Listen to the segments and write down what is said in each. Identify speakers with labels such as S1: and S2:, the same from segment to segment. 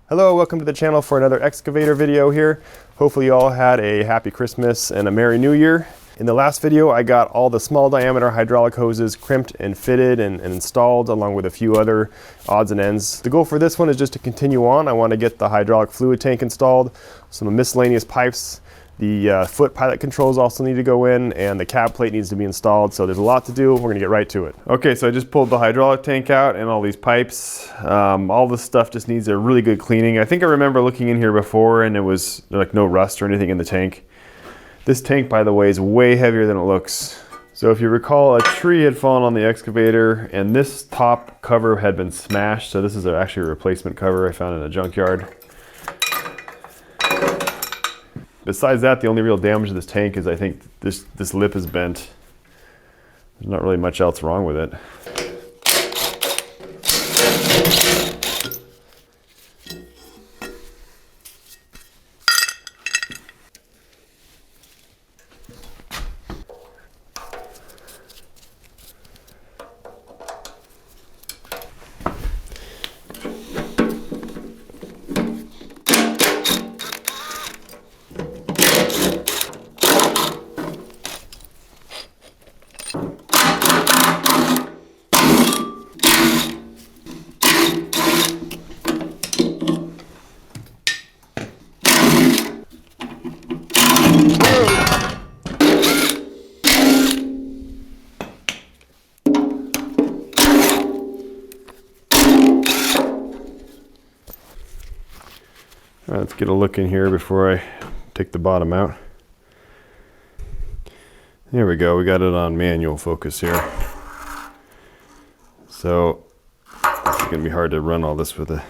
S1: Hello, welcome to the channel for another excavator video here. Hopefully you all had a happy Christmas and a Merry New Year. In the last video, I got all the small diameter hydraulic hoses crimped and fitted and installed, along with a few other odds and ends. The goal for this one is just to continue on. I want to get the hydraulic fluid tank installed, some miscellaneous pipes. The foot pilot controls also need to go in, and the cab plate needs to be installed, so there's a lot to do. We're gonna get right to it. Okay, so I just pulled the hydraulic tank out and all these pipes. All this stuff just needs a really good cleaning. I think I remember looking in here before and it was like no rust or anything in the tank. This tank, by the way, is way heavier than it looks. So if you recall, a tree had fallen on the excavator and this top cover had been smashed. So this is actually a replacement cover I found in a junkyard. Besides that, the only real damage to this tank is I think this lip is bent. There's not really much else wrong with it. All right, let's get a look in here before I take the bottom out. There we go, we got it on manual focus here. So it's gonna be hard to run all this with a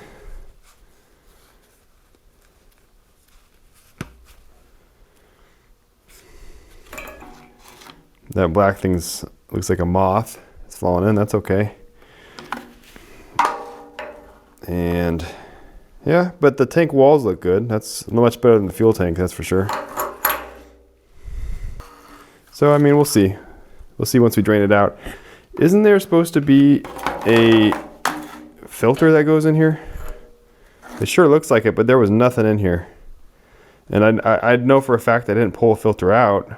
S1: that black thing's looks like a moth. It's fallen in, that's okay. And yeah, but the tank walls look good. That's much better than the fuel tank, that's for sure. So, I mean, we'll see. We'll see once we drain it out. Isn't there supposed to be a filter that goes in here? It sure looks like it, but there was nothing in here. And I know for a fact I didn't pull a filter out.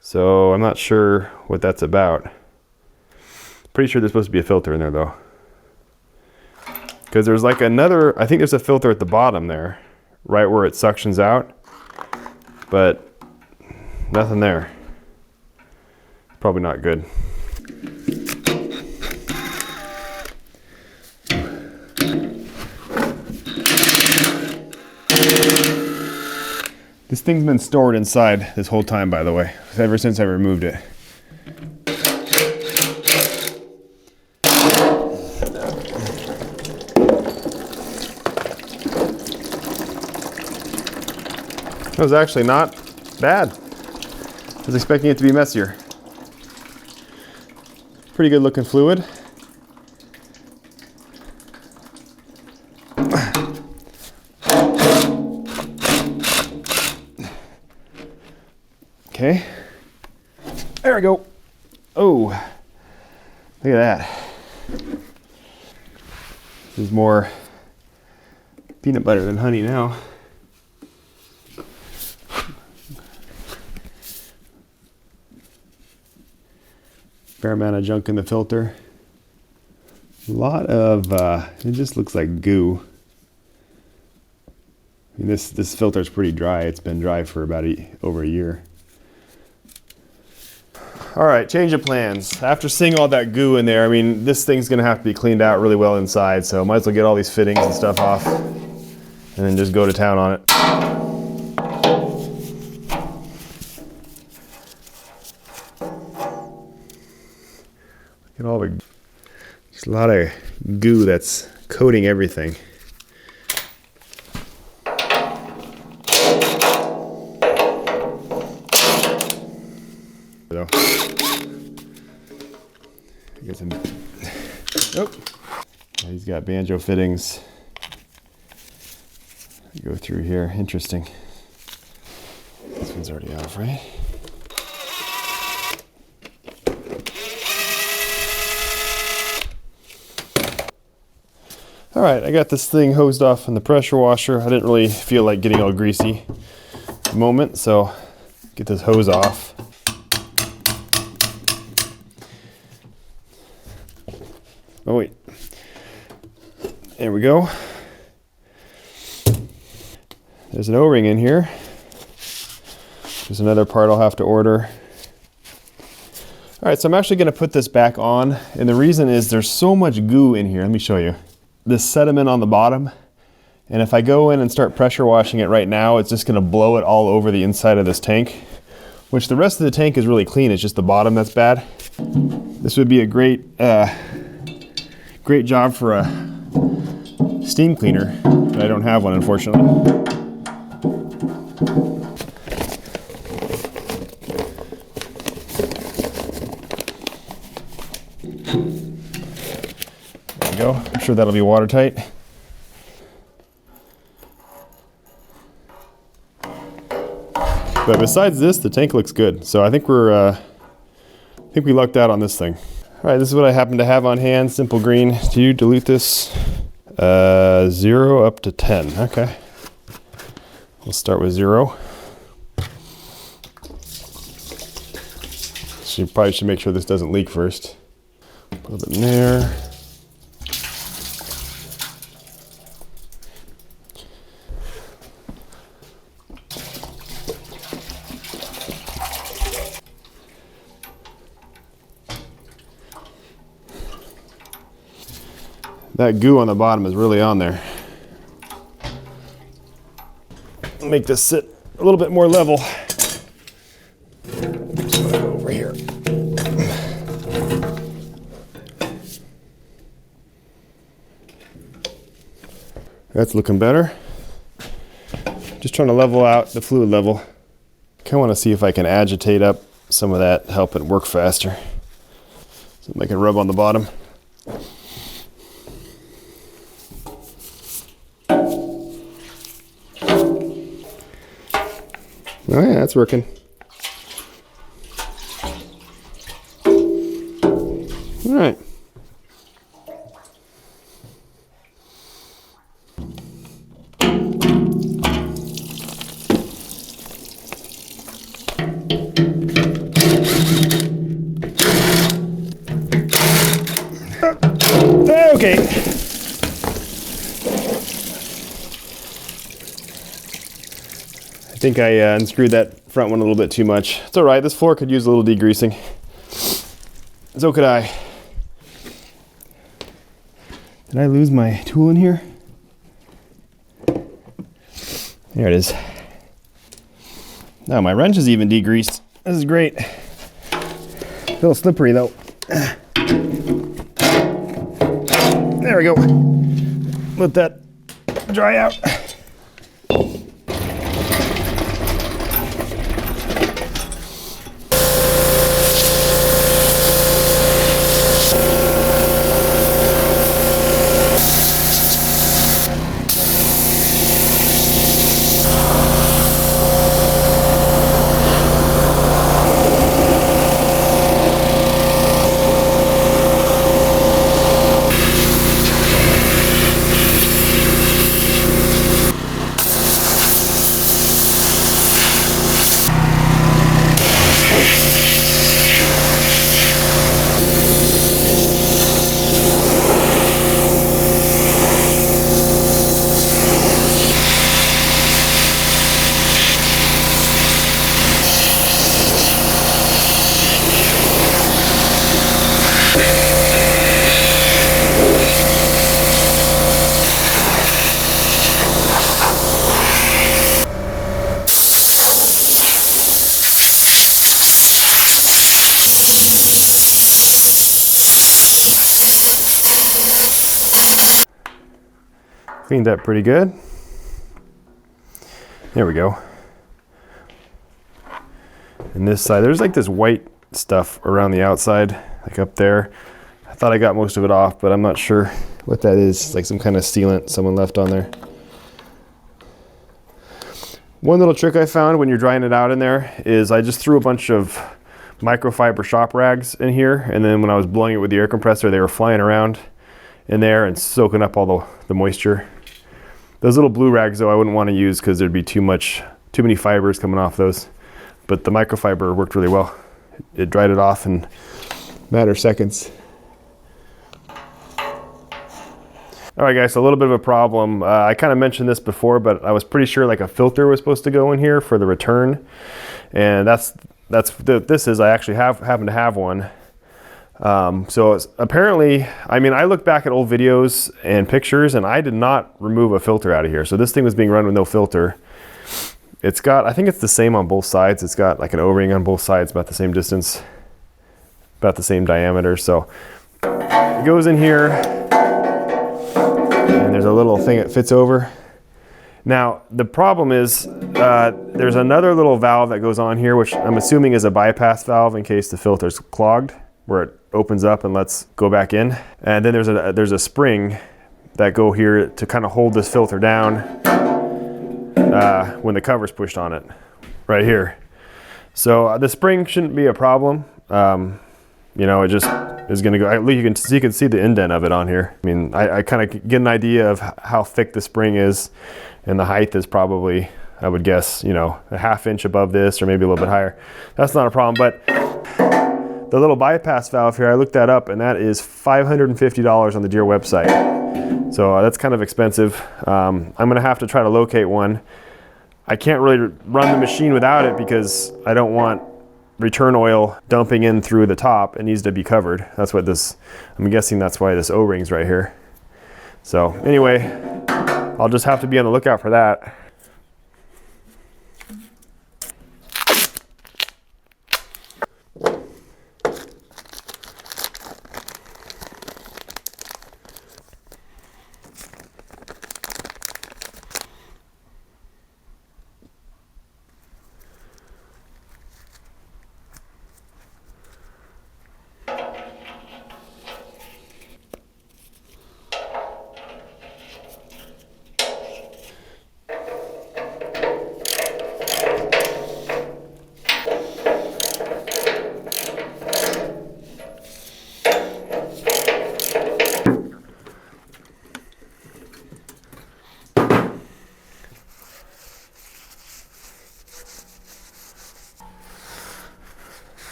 S1: So I'm not sure what that's about. Pretty sure there's supposed to be a filter in there though. Because there's like another, I think there's a filter at the bottom there, right where it suctions out, but nothing there. Probably not good. This thing's been stored inside this whole time, by the way, ever since I removed it. That was actually not bad. I was expecting it to be messier. Pretty good looking fluid. Okay, there we go. Oh, look at that. This is more peanut butter than honey now. Fair amount of junk in the filter. A lot of, it just looks like goo. I mean, this filter is pretty dry. It's been dry for about over a year. All right, change of plans. After seeing all that goo in there, I mean, this thing's gonna have to be cleaned out really well inside, so might as well get all these fittings and stuff off and then just go to town on it. Look at all the, there's a lot of goo that's coating everything. So, get some, nope. He's got banjo fittings. Go through here, interesting. This one's already off, right? All right, I got this thing hosed off in the pressure washer. I didn't really feel like getting all greasy at the moment, so get this hose off. Oh wait, there we go. There's an O-ring in here. There's another part I'll have to order. All right, so I'm actually gonna put this back on, and the reason is there's so much goo in here. Let me show you. This sediment on the bottom, and if I go in and start pressure washing it right now, it's just gonna blow it all over the inside of this tank, which the rest of the tank is really clean. It's just the bottom that's bad. This would be a great job for a steam cleaner, but I don't have one, unfortunately. There we go. I'm sure that'll be watertight. But besides this, the tank looks good. So I think we lucked out on this thing. All right, this is what I happen to have on hand. Simple green. Do you dilute this? 0 up to 10. Okay. We'll start with 0. So you probably should make sure this doesn't leak first. Put it in there. That goo on the bottom is really on there. Make this sit a little bit more level. Just want to go over here. That's looking better. Just trying to level out the fluid level. Kind of want to see if I can agitate up some of that, help it work faster. So I can rub on the bottom. Oh yeah, that's working. All right. Okay. I think I unscrewed that front one a little bit too much. It's all right. This floor could use a little degreasing. So could I. Did I lose my tool in here? There it is. Now my wrench is even degreased. This is great. A little slippery though. There we go. Let that dry out. Cleaned up pretty good. There we go. And this side, there's like this white stuff around the outside, like up there. I thought I got most of it off, but I'm not sure what that is. It's like some kind of sealant someone left on there. One little trick I found when you're drying it out in there is I just threw a bunch of microfiber shop rags in here, and then when I was blowing it with the air compressor, they were flying around. in there and soaking up all the moisture. Those little blue rags though I wouldn't want to use because there'd be too many fibers coming off those. But the microfiber worked really well. It dried it off in a matter of seconds. All right guys, so a little bit of a problem. I kind of mentioned this before, but I was pretty sure like a filter was supposed to go in here for the return. And I actually happen to have one. So apparently, I mean, I look back at old videos and pictures and I did not remove a filter out of here. So this thing was being run with no filter. It's got, I think it's the same on both sides. It's got like an O-ring on both sides, about the same distance, about the same diameter. So it goes in here and there's a little thing that fits over. Now, the problem is there's another little valve that goes on here, which I'm assuming is a bypass valve in case the filter's clogged, where it opens up and lets go back in. And then there's a spring that go here to kind of hold this filter down when the cover's pushed on it, right here. So the spring shouldn't be a problem. You know, it just is going to go. You can see the indent of it on here. I mean, I kind of get an idea of how thick the spring is, and the height is probably, I would guess, you know, a ½ inch above this or maybe a little bit higher. That's not a problem. But the little bypass valve here, I looked that up, and that is $550 on the Deere website. So that's kind of expensive. I'm going to have to try to locate one. I can't really run the machine without it because I don't want return oil dumping in through the top. It needs to be covered. That's what this, I'm guessing that's why this O-ring's right here. So anyway, I'll just have to be on the lookout for that.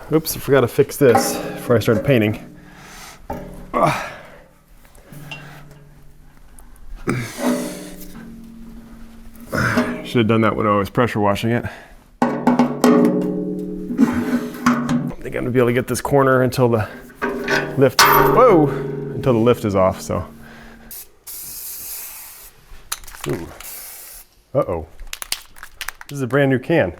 S1: Oops, I forgot to fix this before I started painting. Should have done that when I was pressure washing it. I don't think I'm gonna be able to get this corner until the lift, until the lift is off, so. Ooh. Uh-oh. This is a brand new can.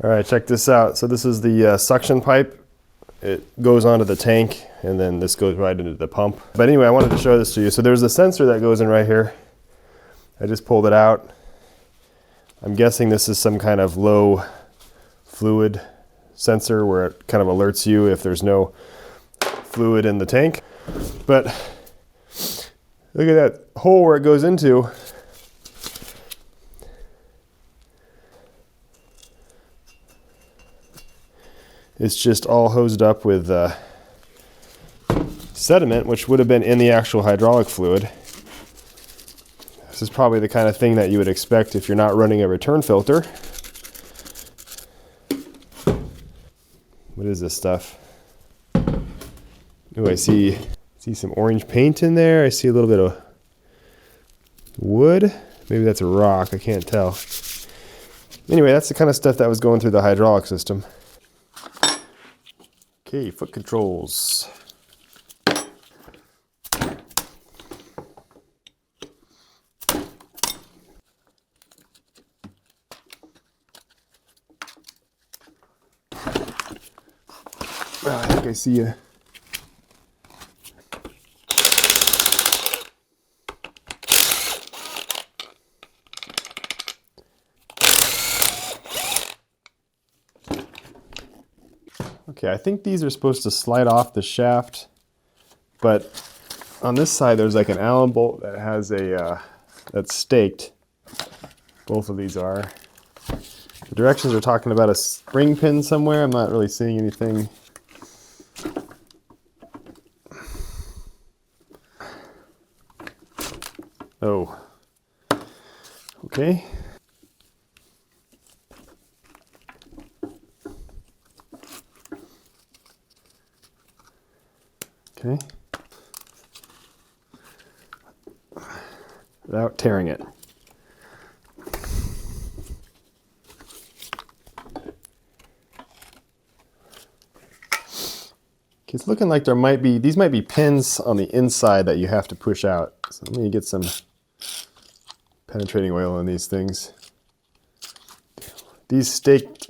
S1: All right, check this out. So this is the suction pipe. It goes onto the tank, and then this goes right into the pump. But anyway, I wanted to show this to you. So there's a sensor that goes in right here. I just pulled it out. I'm guessing this is some kind of low fluid sensor where it kind of alerts you if there's no fluid in the tank. But look at that hole where it goes into. It's just all hosed up with sediment, which would have been in the actual hydraulic fluid. This is probably the kind of thing that you would expect if you're not running a return filter. What is this stuff? Oh, I see some orange paint in there. I see a little bit of wood. Maybe that's a rock, I can't tell. Anyway, that's the kind of stuff that was going through the hydraulic system. Okay, foot controls. I think I see a Okay, I think these are supposed to slide off the shaft, but on this side there's like an Allen bolt that has a that's staked. Both of these are. The directions are talking about a spring pin somewhere. I'm not really seeing anything. Oh. Okay. Okay. Without tearing it. It's looking like there might be, these might be pins on the inside that you have to push out. So let me get some penetrating oil on these things. These staked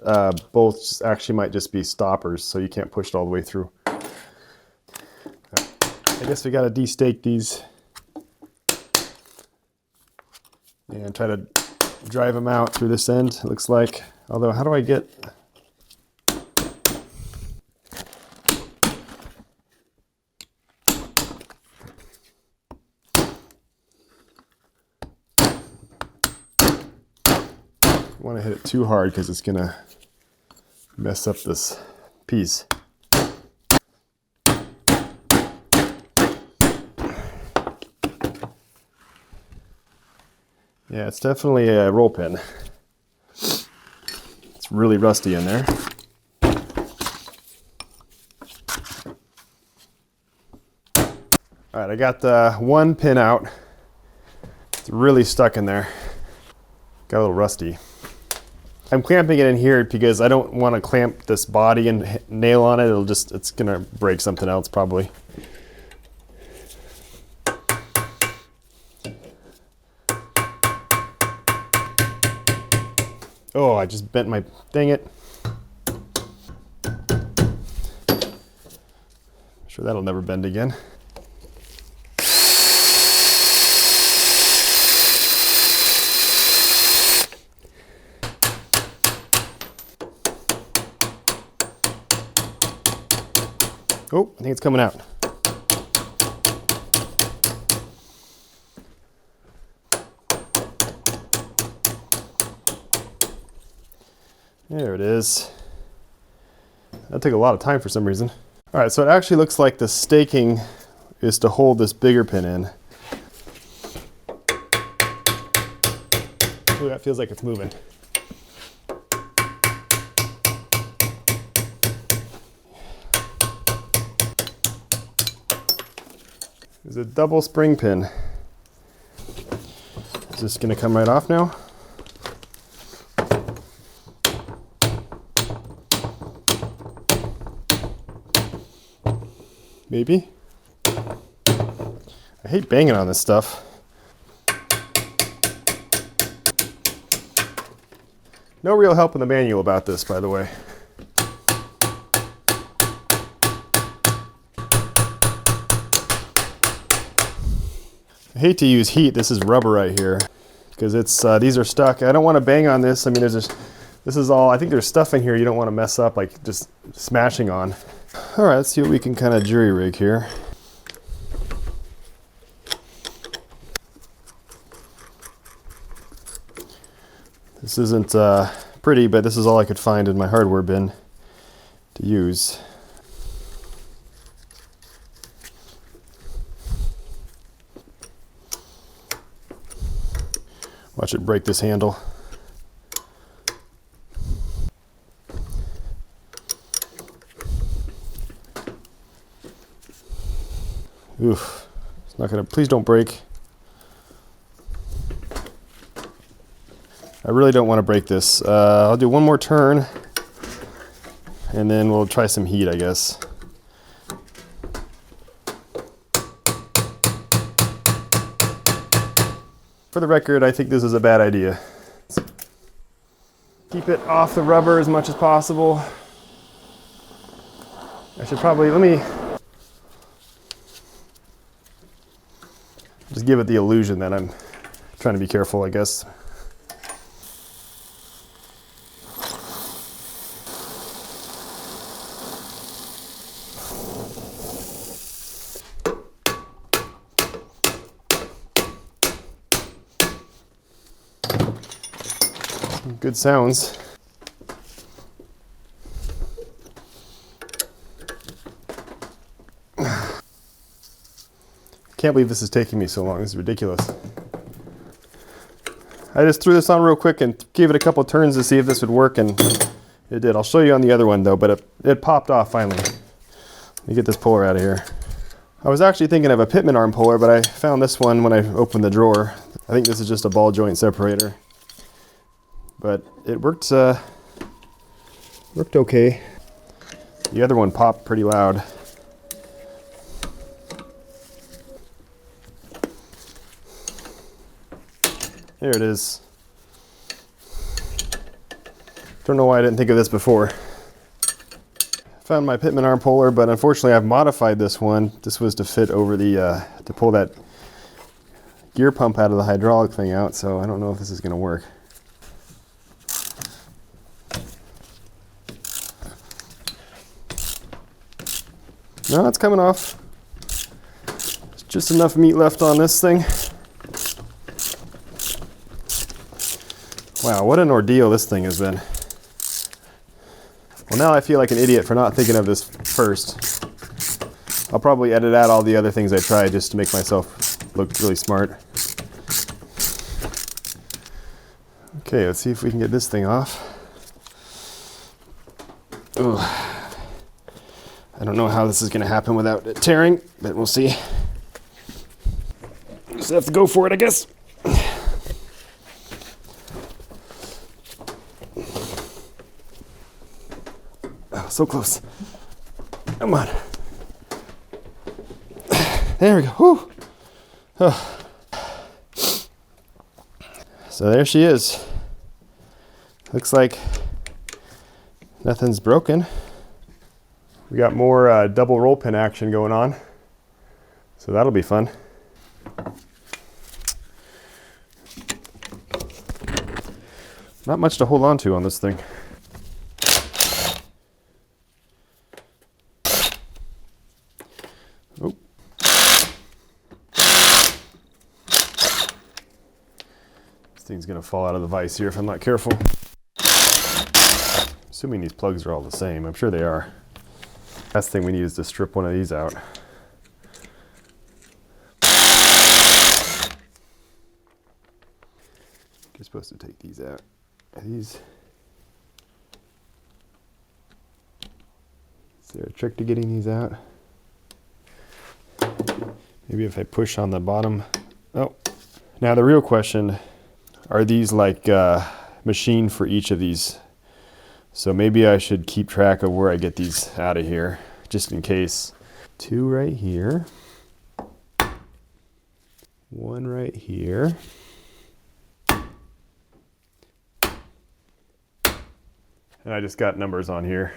S1: bolts actually might just be stoppers, so you can't push it all the way through. I guess we gotta de-stake these and try to drive them out through this end, it looks like. Although, how do I get... I don't want to hit it too hard because it's gonna mess up this piece. Yeah, it's definitely a roll pin. It's really rusty in there. All right, I got the one pin out. It's really stuck in there. Got a little rusty. I'm clamping it in here because I don't want to clamp this body and nail on it. It's gonna break something else probably. Oh, I just bent my, dang it. Sure that'll never bend again. Oh, I think it's coming out. There it is. That took a lot of time for some reason. All right, so it actually looks like the staking is to hold this bigger pin in. Ooh, that feels like it's moving. There's a double spring pin. Is this gonna come right off now? Maybe. I hate banging on this stuff. No real help in the manual about this, by the way. I hate to use heat. This is rubber right here because it's these are stuck. I don't want to bang on this. I mean, this is all. I think there's stuff in here you don't want to mess up, like just smashing on. All right, let's see what we can kind of jury rig here. This isn't pretty, but this is all I could find in my hardware bin to use. Watch it break this handle. Oof, it's not gonna, please don't break. I really don't want to break this. I'll do one more turn and then we'll try some heat, I guess. For the record, I think this is a bad idea. Keep it off the rubber as much as possible. I should probably, let me just give it the illusion that I'm trying to be careful, I guess. Good sounds. Can't believe this is taking me so long. This is ridiculous. I just threw this on real quick and gave it a couple turns to see if this would work, and it did. I'll show you on the other one though, but it popped off finally. Let me get this puller out of here. I was actually thinking of a Pitman arm puller, but I found this one when I opened the drawer. I think this is just a ball joint separator. But it worked okay. The other one popped pretty loud. Here it is. Don't know why I didn't think of this before. Found my Pitman arm puller, but unfortunately I've modified this one. This was to fit over the, to pull that gear pump out of the hydraulic thing out, so I don't know if this is going to work. No, it's coming off. There's just enough meat left on this thing. Wow, what an ordeal this thing has been. Well, now I feel like an idiot for not thinking of this first. I'll probably edit out all the other things I tried just to make myself look really smart. Okay, let's see if we can get this thing off. Ugh. I don't know how this is going to happen without it tearing, but we'll see. Just have to go for it, I guess. Oh, so close. Come on. There we go. Whew. Oh. So there she is. Looks like nothing's broken. We got more double roll pin action going on, so that'll be fun. Not much to hold on to on this thing. Oh. This thing's gonna fall out of the vise here if I'm not careful. Assuming these plugs are all the same. I'm sure they are. Last thing we need is to strip one of these out. You're supposed to take these out. Are these... Is there a trick to getting these out? Maybe if I push on the bottom. Oh, now the real question, are these like machined for each of these? So maybe I should keep track of where I get these out of here, just in case. 2 right here. 1 right here. And I just got numbers on here.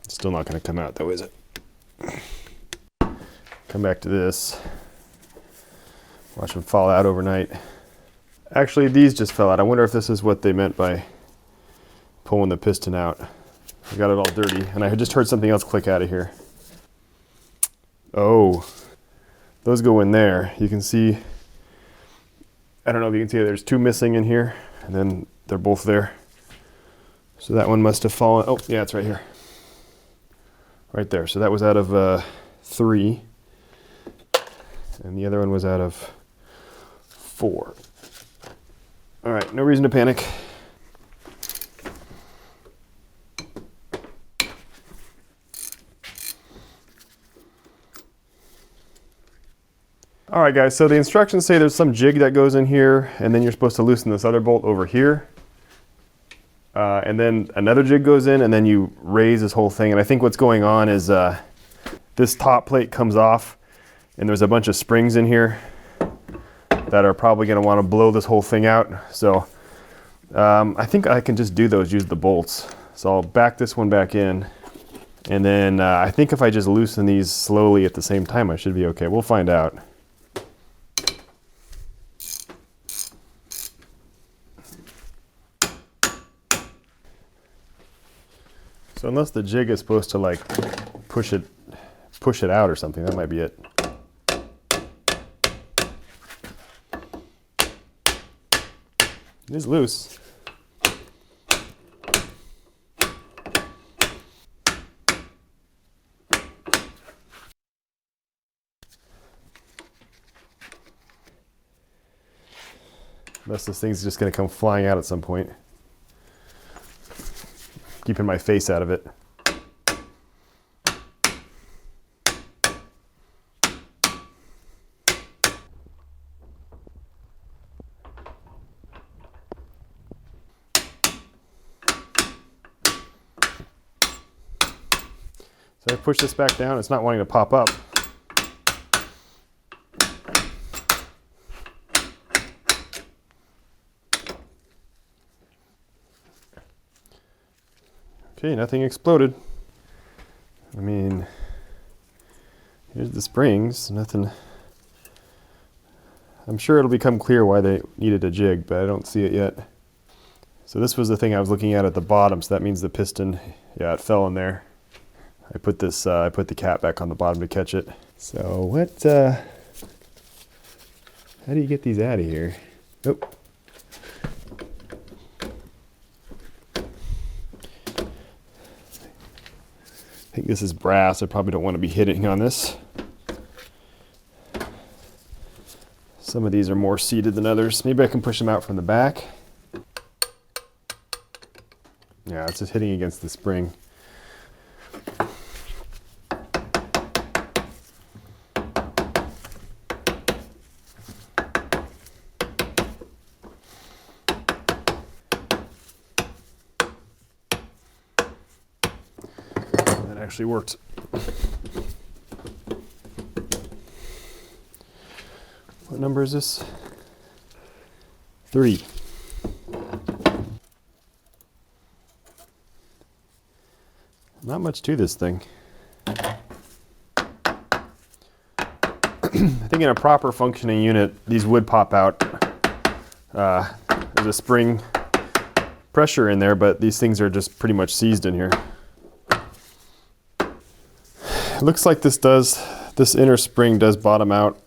S1: It's still not going to come out though, is it? Come back to this. Watch them fall out overnight. Actually, these just fell out. I wonder if this is what they meant by pulling the piston out. I got it all dirty, and I just heard something else click out of here. Oh, those go in there. You can see, I don't know if you can see, there's 2 missing in here, and then they're both there. So that one must have fallen. Oh, yeah, it's right here. Right there. So that was out of 3, and the other one was out of 4. All right, no reason to panic. All right, guys, so the instructions say there's some jig that goes in here, and then you're supposed to loosen this other bolt over here. And then another jig goes in, and then you raise this whole thing. And I think what's going on is this top plate comes off, and there's a bunch of springs in here that are probably going to want to blow this whole thing out. So I think I can just do those, use the bolts. So I'll back this one back in, and then I think if I just loosen these slowly at the same time, I should be okay. We'll find out. So unless the jig is supposed to like push it out or something, that might be it. It is loose. Unless this thing's just going to come flying out at some point. Keeping my face out of it. So I push this back down, it's not wanting to pop up. Okay, nothing exploded. I mean, here's the springs, nothing. I'm sure it'll become clear why they needed a jig, but I don't see it yet. So this was the thing I was looking at the bottom, so that means the piston, yeah, it fell in there. I put the cap back on the bottom to catch it. So what, how do you get these out of here? Oh. I think this is brass. I probably don't want to be hitting on this. Some of these are more seated than others. Maybe I can push them out from the back. Yeah, it's just hitting against the spring. Actually worked. What number is this? 3. Not much to this thing. I think in a proper functioning unit, these would pop out. There's a spring pressure in there, but these things are just pretty much seized in here. It looks like this inner spring does bottom out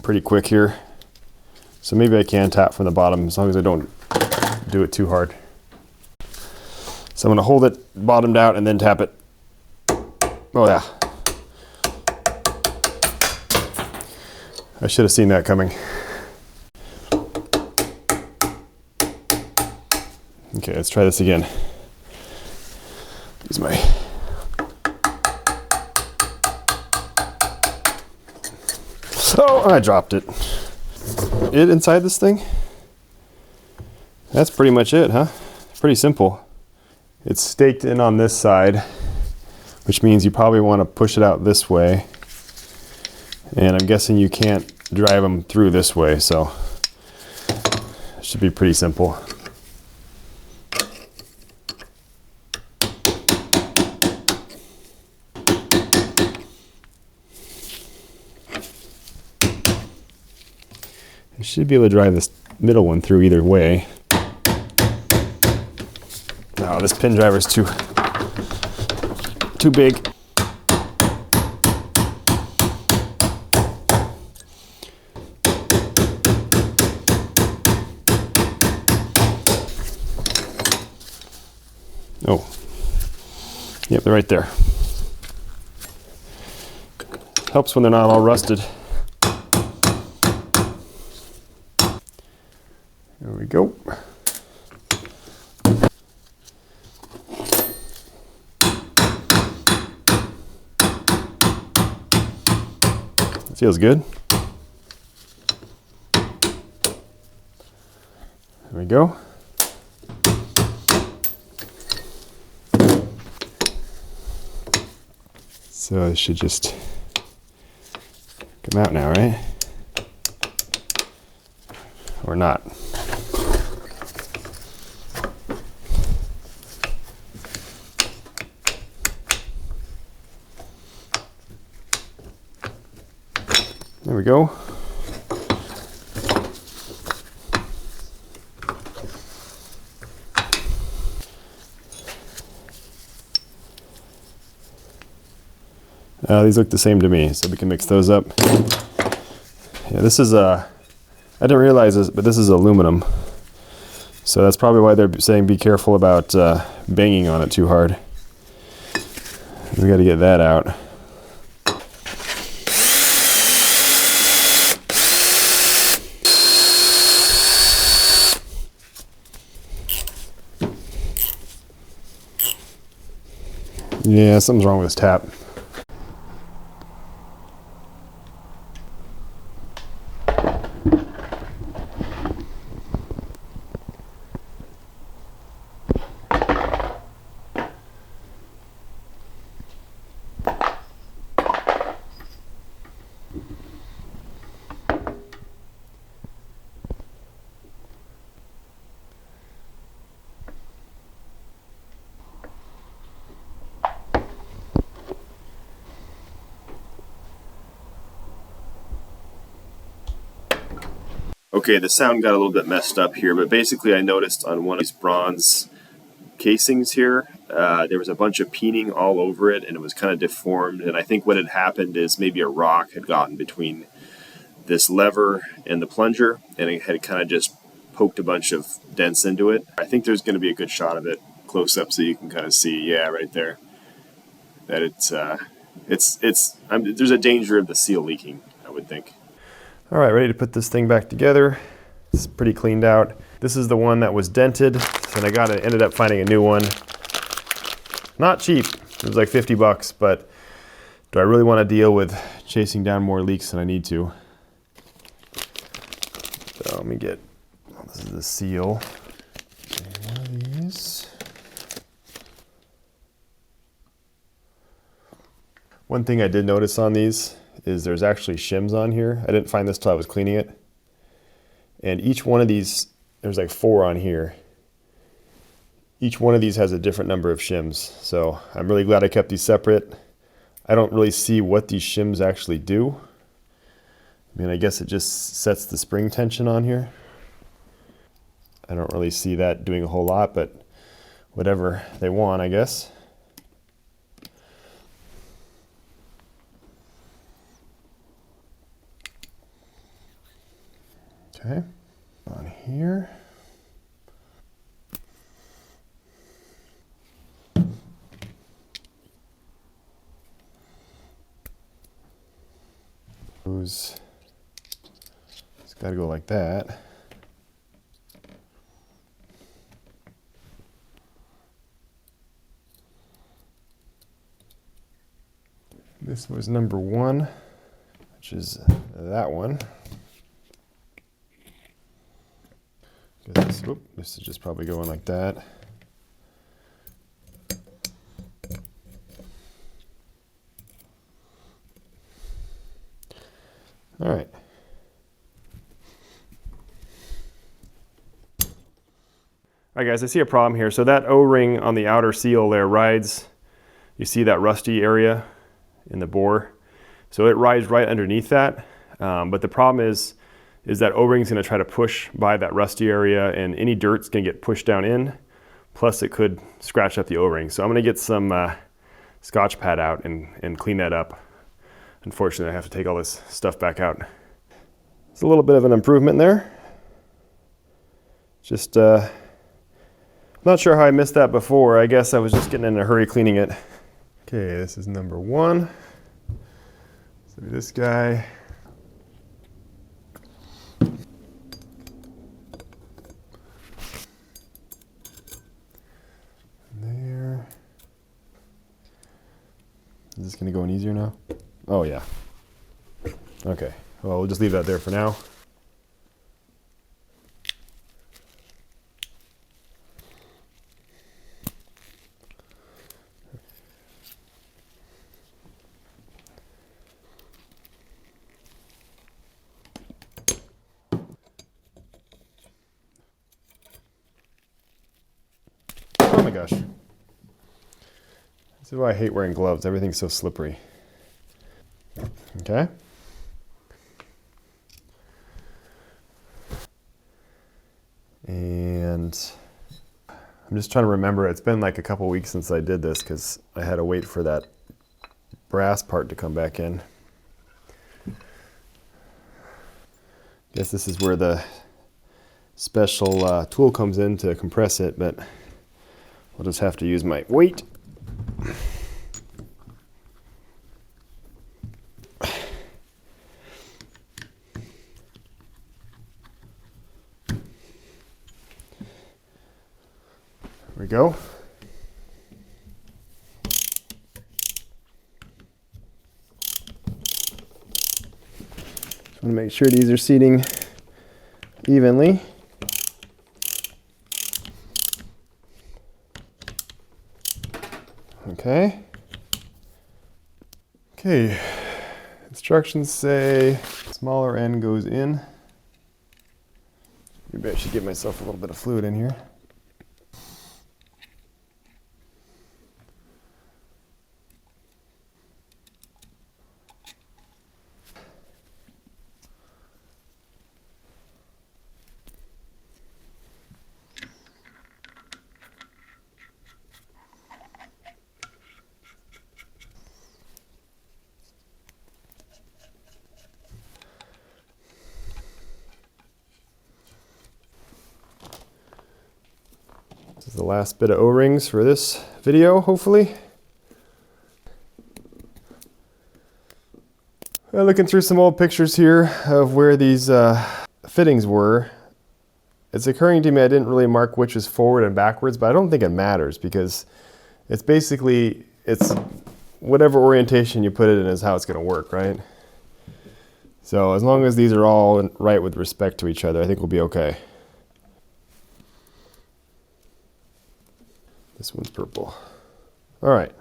S1: pretty quick here. So maybe I can tap from the bottom as long as I don't do it too hard. So I'm going to hold it bottomed out and then tap it. Oh yeah. I should have seen that coming. Okay, let's try this again. Use my oh, I dropped it. It inside this thing? That's pretty much it, huh? Pretty simple. It's staked in on this side, which means you probably want to push it out this way. And I'm guessing you can't drive them through this way, so it should be pretty simple. I should be able to drive this middle one through either way. No, this pin driver is too big. Oh, yep, they're right there. Helps when they're not all rusted. There we go. It feels good. There we go. So it should just come out now, right? Or not. There we go. These look the same to me, so we can mix those up. Yeah, this is I didn't realize this, but this is aluminum. So that's probably why they're saying be careful about banging on it too hard. We got to get that out. Yeah, something's wrong with this tap. Okay, the sound got a little bit messed up here, but basically I noticed on one of these bronze casings here, there was a bunch of peening all over it, and it was kind of deformed, and I think what had happened is maybe a rock had gotten between this lever and the plunger, and it had kind of just poked a bunch of dents into it. I think there's going to be a good shot of it close up so you can kind of see, yeah, right there, that there's a danger of the seal leaking, I would think. All right, ready to put this thing back together. It's pretty cleaned out. This is the one that was dented, and ended up finding a new one. Not cheap, it was like 50 bucks, but do I really want to deal with chasing down more leaks than I need to? So let me get, this is the seal. One of these. One thing I did notice on these is there's actually shims on here. I didn't find this till I was cleaning it. And each one of these, there's like 4 on here. Each one of these has a different number of shims. So I'm really glad I kept these separate. I don't really see what these shims actually do. I mean, I guess it just sets the spring tension on here. I don't really see that doing a whole lot, but whatever they want, I guess. Okay, on here. It's got to go like that. This was number 1, which is that one. This is just probably going like that. All right. All right, guys, I see a problem here. So that O-ring on the outer seal there rides, you see that rusty area in the bore? So it rides right underneath that. But the problem is that O-ring is going to try to push by that rusty area, and any dirt's going to get pushed down in, plus it could scratch up the O-ring. So I'm going to get some Scotch pad out and clean that up. Unfortunately, I have to take all this stuff back out. It's a little bit of an improvement there. Just not sure how I missed that before. I guess I was just getting in a hurry cleaning it. Okay, this is number 1. So this guy. There. Is this going to go in easier now? Oh yeah. Okay, well, we'll just leave that there for now. Oh my gosh. This is why I hate wearing gloves. Everything's so slippery. Okay. And I'm just trying to remember. It's been like a couple weeks since I did this because I had to wait for that brass part to come back in. Guess this is where the special tool comes in to compress it, but I'll just have to use my weight. There we go. Just want to make sure these are seating evenly. Okay. Okay. Instructions say smaller end goes in. Maybe I should give myself a little bit of fluid in here. This is the last bit of O-rings for this video, hopefully. Looking through some old pictures here of where these fittings were. It's occurring to me I didn't really mark which is forward and backwards, but I don't think it matters because it's basically, it's whatever orientation you put it in is how it's going to work, right? So as long as these are all right with respect to each other, I think we'll be okay. This one's purple. All right.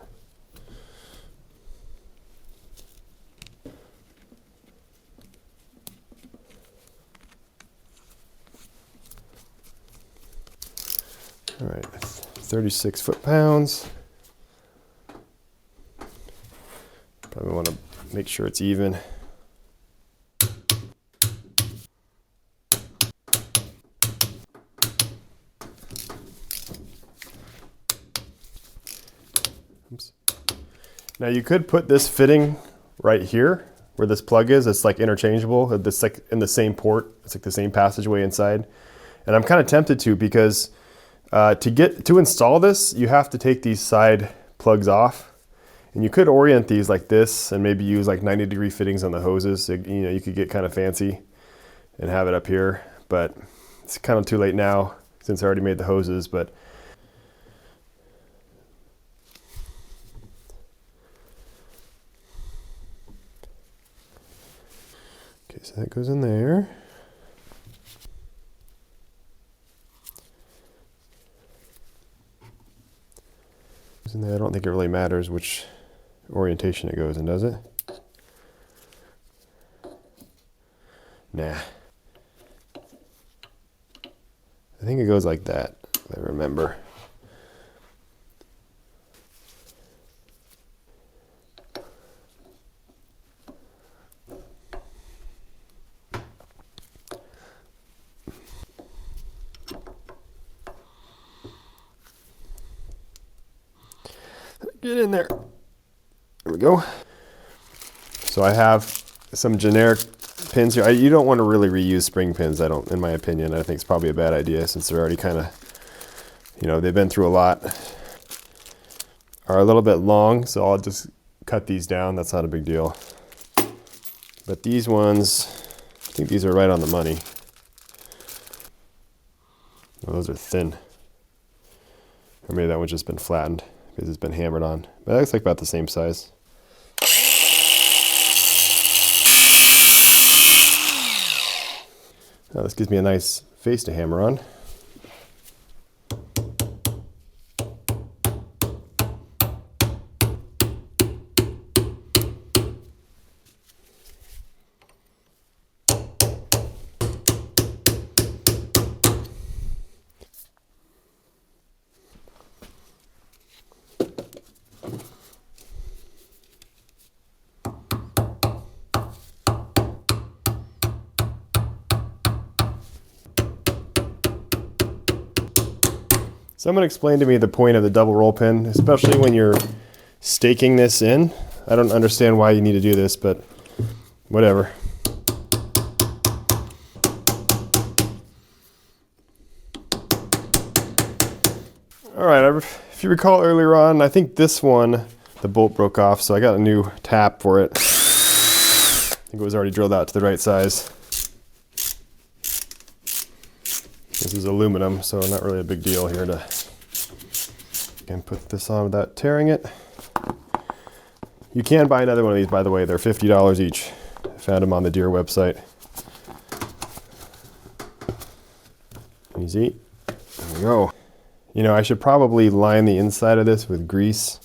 S1: All right, 36 foot-pounds. Probably want to make sure it's even. Oops. Now you could put this fitting right here where this plug is. It's like interchangeable. It's like in the same port. It's like the same passageway inside. And I'm kind of tempted to because to install this, you have to take these side plugs off. And you could orient these like this and maybe use like 90-degree fittings on the hoses. So, you know, you could get kind of fancy and have it up here, but it's kind of too late now since I already made the hoses. But okay, so that goes in there. In there. I don't think it really matters which orientation it goes in, does it? Nah. I think it goes like that, if I remember. Get in there. There we go. So I have some generic pins here. You don't want to really reuse spring pins, in my opinion. I think it's probably a bad idea since they're already kind of, you know, they've been through a lot. Are a little bit long, so I'll just cut these down. That's not a big deal. But these ones, I think these are right on the money. Oh, those are thin. Or maybe that one's just been flattened because it's been hammered on. But that looks like about the same size. Now this gives me a nice face to hammer on. Someone explained to me the point of the double roll pin, especially when you're staking this in. I don't understand why you need to do this, but whatever. All right, if you recall earlier on, I think this one, the bolt broke off, so I got a new tap for it. I think it was already drilled out to the right size. This is aluminum, so not really a big deal here to again put this on without tearing it. You can buy another one of these, by the way. They're $50 each. I found them on the Deere website. Easy. There we go. You know, I should probably line the inside of this with grease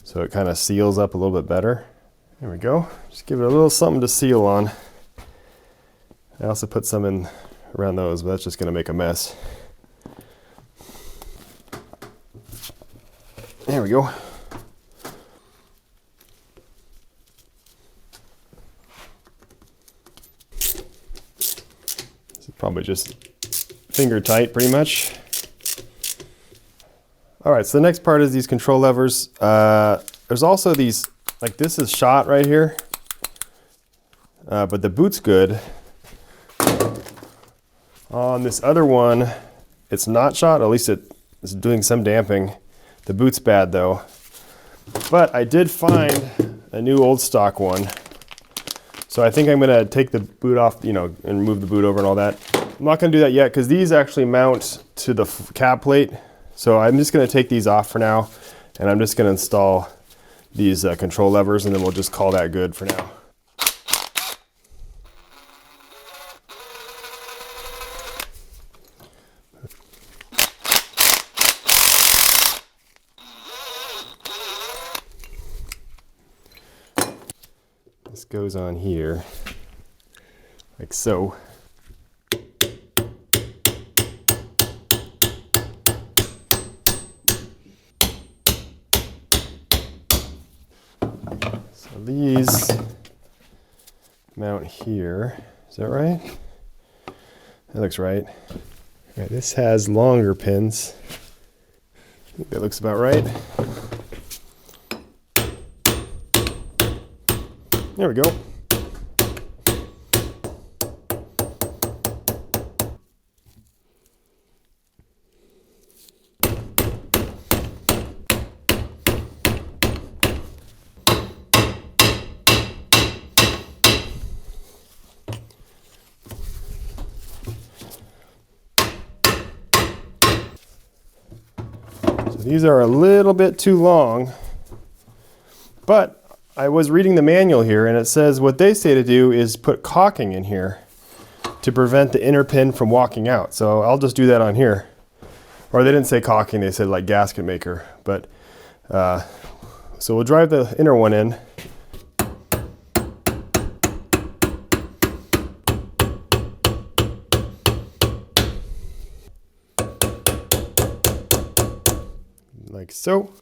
S1: so it kind of seals up a little bit better. There we go. Just give it a little something to seal on. I also put some in around those, but that's just going to make a mess. There we go. This is probably just finger tight pretty much. All right, so the next part is these control levers. There's also these, like this is shot right here, but the boot's good. On this other one, it's not shot, at least it's doing some damping. The boot's bad though. But I did find a new old stock one. So I think I'm gonna take the boot off, you know, and move the boot over and all that. I'm not gonna do that yet because these actually mount to the cab plate. So I'm just gonna take these off for now, and I'm just gonna install these control levers, and then we'll just call that good for now. This goes on here, like so. These mount here. Is that right? That looks right. All right, this has longer pins. I think that looks about right. There we go. These are a little bit too long, but I was reading the manual here and it says what they say to do is put caulking in here to prevent the inner pin from walking out. So I'll just do that on here. Or they didn't say caulking, they said like gasket maker. But so we'll drive the inner one in. Like so.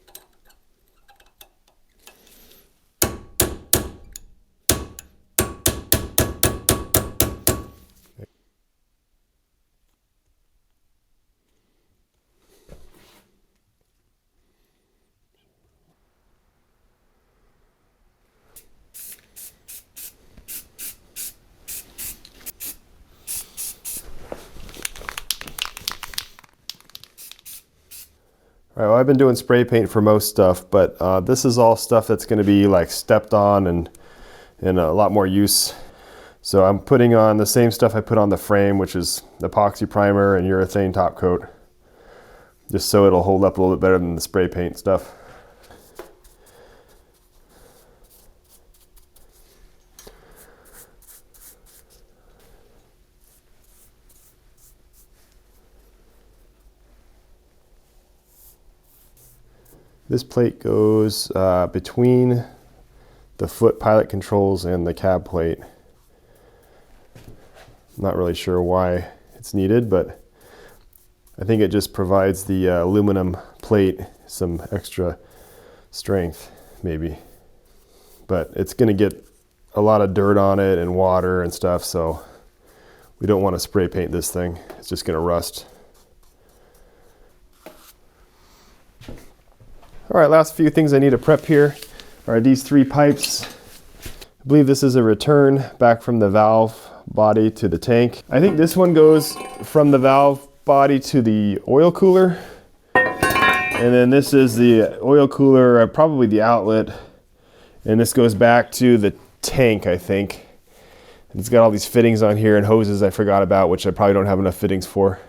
S1: All right, well, I've been doing spray paint for most stuff, but this is all stuff that's going to be like stepped on and in a lot more use. So I'm putting on the same stuff I put on the frame, which is epoxy primer and urethane top coat, just so it'll hold up a little bit better than the spray paint stuff. This plate goes between the foot pilot controls and the cab plate. I'm not really sure why it's needed, but I think it just provides the aluminum plate some extra strength, maybe. But it's going to get a lot of dirt on it and water and stuff, so we don't want to spray paint this thing. It's just going to rust. All right, last few things I need to prep here are these 3 pipes. I believe this is a return back from the valve body to the tank. I think this one goes from the valve body to the oil cooler. And then this is the oil cooler, probably the outlet. And this goes back to the tank, I think. It's got all these fittings on here and hoses I forgot about, which I probably don't have enough fittings for.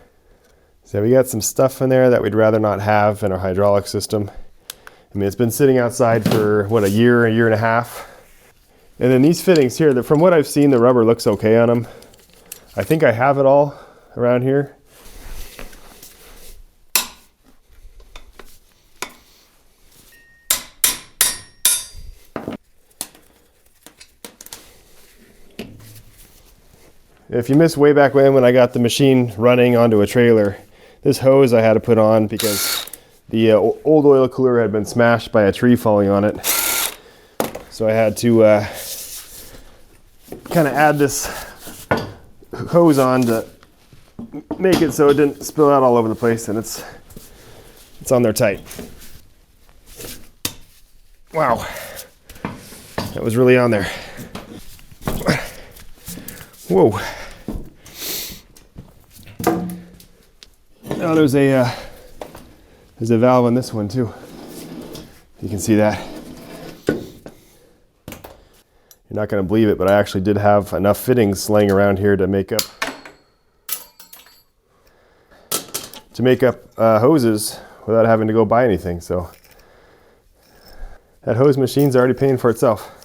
S1: So we got some stuff in there that we'd rather not have in our hydraulic system. I mean, it's been sitting outside for, what, a year and a half. And then these fittings here, from what I've seen, the rubber looks okay on them. I think I have it all around here. If you missed way back when I got the machine running onto a trailer, this hose I had to put on because the old oil cooler had been smashed by a tree falling on it. So I had to kind of add this hose on to make it so it didn't spill out all over the place, and it's on there tight. Wow, that was really on there. Whoa. Now there's a valve on this one too. You can see that. You're not going to believe it, but I actually did have enough fittings laying around here to make up hoses without having to go buy anything. So that hose machine's already paying for itself.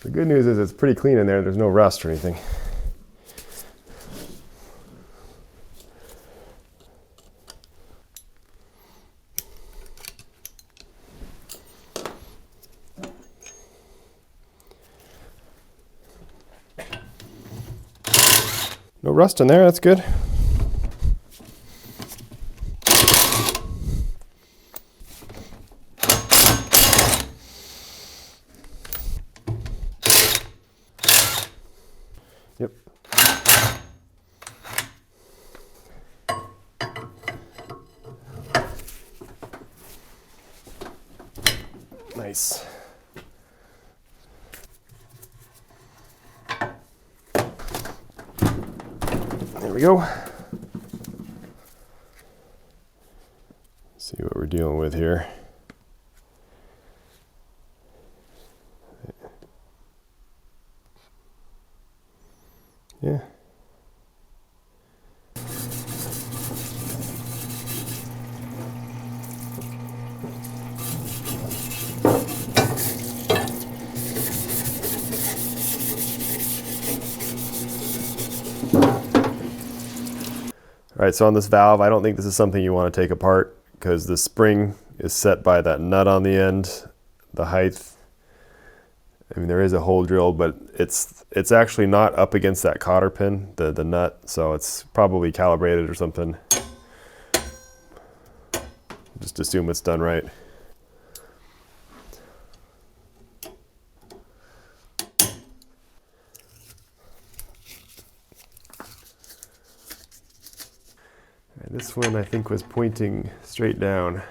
S1: The good news is it's pretty clean in there. There's no rust or anything. No rust in there, that's good. Yep. Nice. There we go. See what we're dealing with here. Yeah. All right, so on this valve, I don't think this is something you want to take apart because the spring is set by that nut on the end, the height. I mean, there is a hole drilled, but it's actually not up against that cotter pin, the nut, so it's probably calibrated or something. Just assume it's done right. And this one I think was pointing straight down.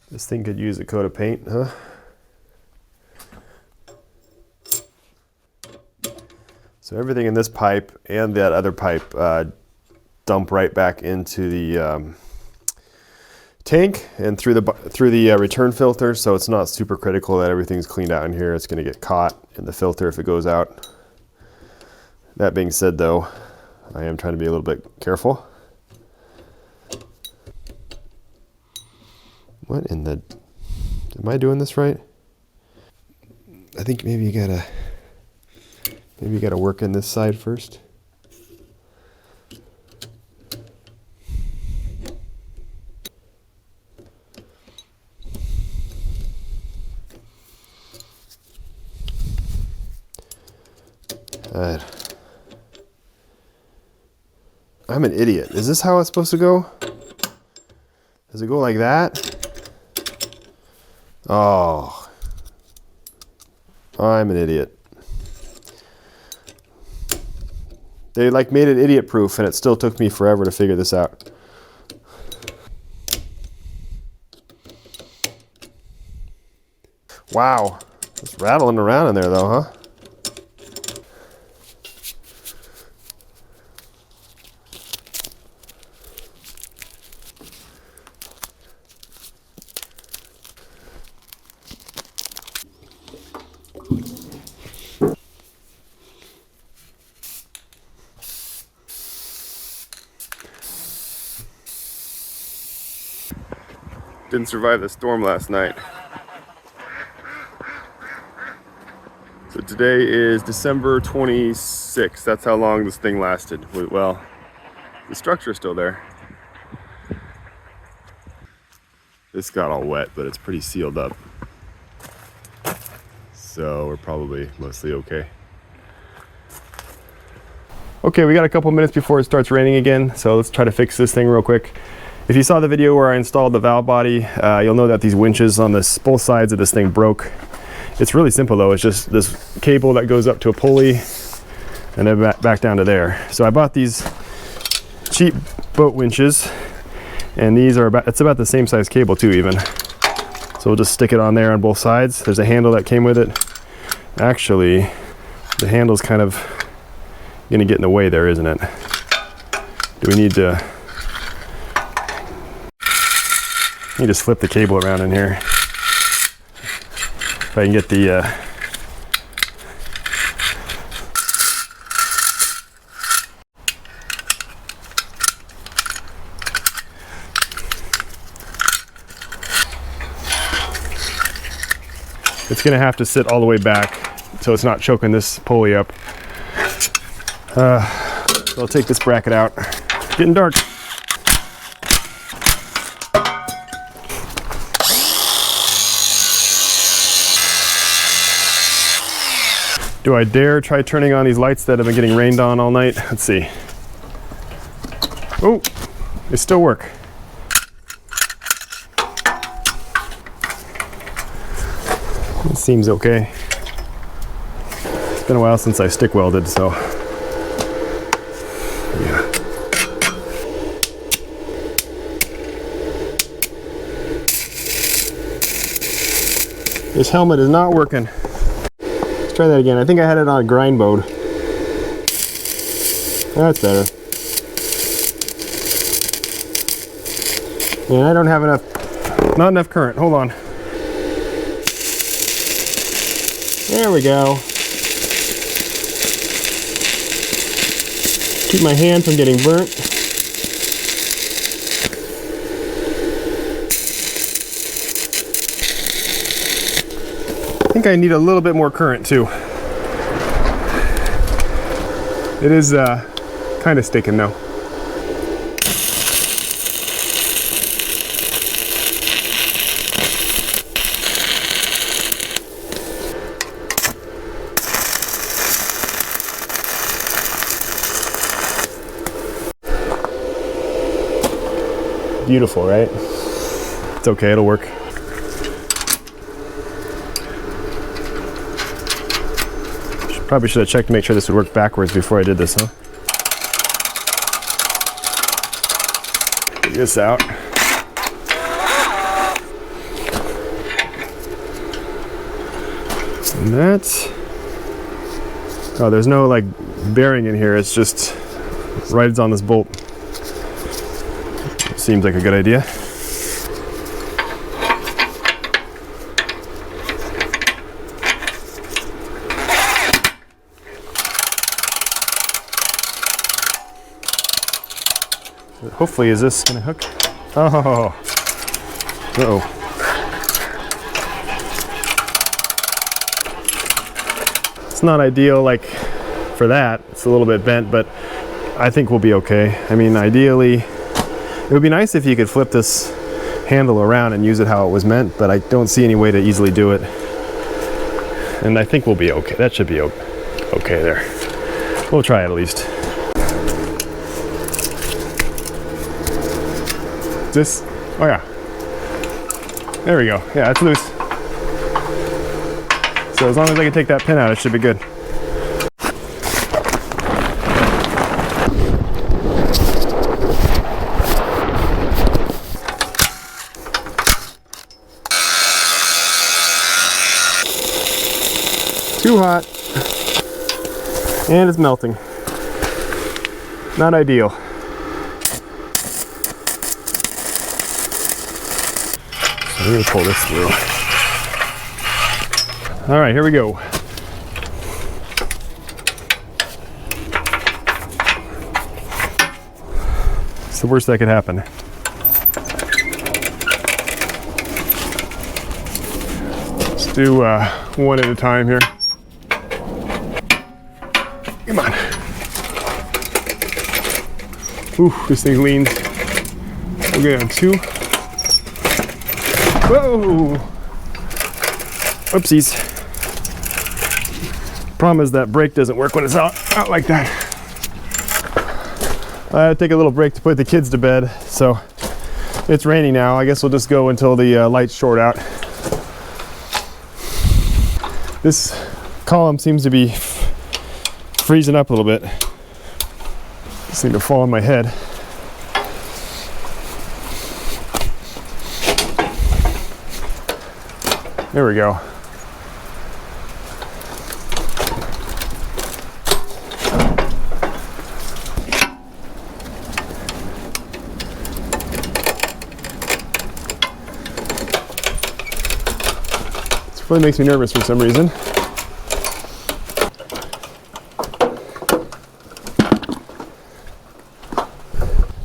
S1: This thing could use a coat of paint, huh? So everything in this pipe and that other pipe dump right back into the tank and through the return filter, so it's not super critical that everything's cleaned out in here. It's going to get caught in the filter if it goes out. That being said, though, I am trying to be a little bit careful. What in the... Am I doing this right? I think maybe you gotta work in this side first. I'm an idiot. Is this how it's supposed to go? Does it go like that? Oh, I'm an idiot. They like made it idiot proof, and it still took me forever to figure this out. Wow, it's rattling around in there though, huh? Didn't survive the storm last night. So today is December 26th. That's how long this thing lasted. Well, the structure's still there. This got all wet, but it's pretty sealed up. So we're probably mostly okay. Okay, we got a couple minutes before it starts raining again, so let's try to fix this thing real quick. If you saw the video where I installed the valve body, you'll know that these winches on both sides of this thing broke. It's really simple though. It's just this cable that goes up to a pulley and then back down to there. So I bought these cheap boat winches, and these are it's about the same size cable too even. So we'll just stick it on there on both sides. There's a handle that came with it. Actually, the handle's kind of gonna get in the way there, isn't it? Do we need to slip the cable around in here? If I can get the it's gonna have to sit all the way back so it's not choking this pulley up. So I'll take this bracket out. It's getting dark. Do I dare try turning on these lights that have been getting rained on all night? Let's see. Oh, they still work. It seems okay. It's been a while since I stick welded, so yeah. This helmet is not working. Try that again. I think I had it on a grind mode. That's better. And I don't have not enough current. Hold on. There we go. Keep my hand from getting burnt. I think I need a little bit more current too. It is kind of sticking though. Beautiful, right? It's okay, it'll work. Probably should have checked to make sure this would work backwards before I did this, huh? Get this out. And that. Oh, there's no like bearing in here. It's just right on this bolt. Seems like a good idea. Hopefully, is this gonna hook? Oh, uh-oh. It's not ideal like for that. It's a little bit bent, but I think we'll be okay. I mean, ideally, it would be nice if you could flip this handle around and use it how it was meant, but I don't see any way to easily do it. And I think we'll be okay. That should be okay there. We'll try it at least. This, oh yeah, there we go. Yeah, it's loose. So as long as I can take that pin out, it should be good. Too hot. And it's melting. Not ideal. So we're gonna pull this through. All right, here we go. It's the worst that could happen. Let's do one at a time here. Come on. Ooh, this thing leans. We'll get on 2. Whoa! Whoopsies. Problem is that brake doesn't work when it's out like that. I had to take a little break to put the kids to bed, so it's raining now. I guess we'll just go until the lights short out. This column seems to be freezing up a little bit. Just need to fall on my head. There we go. This really makes me nervous for some reason.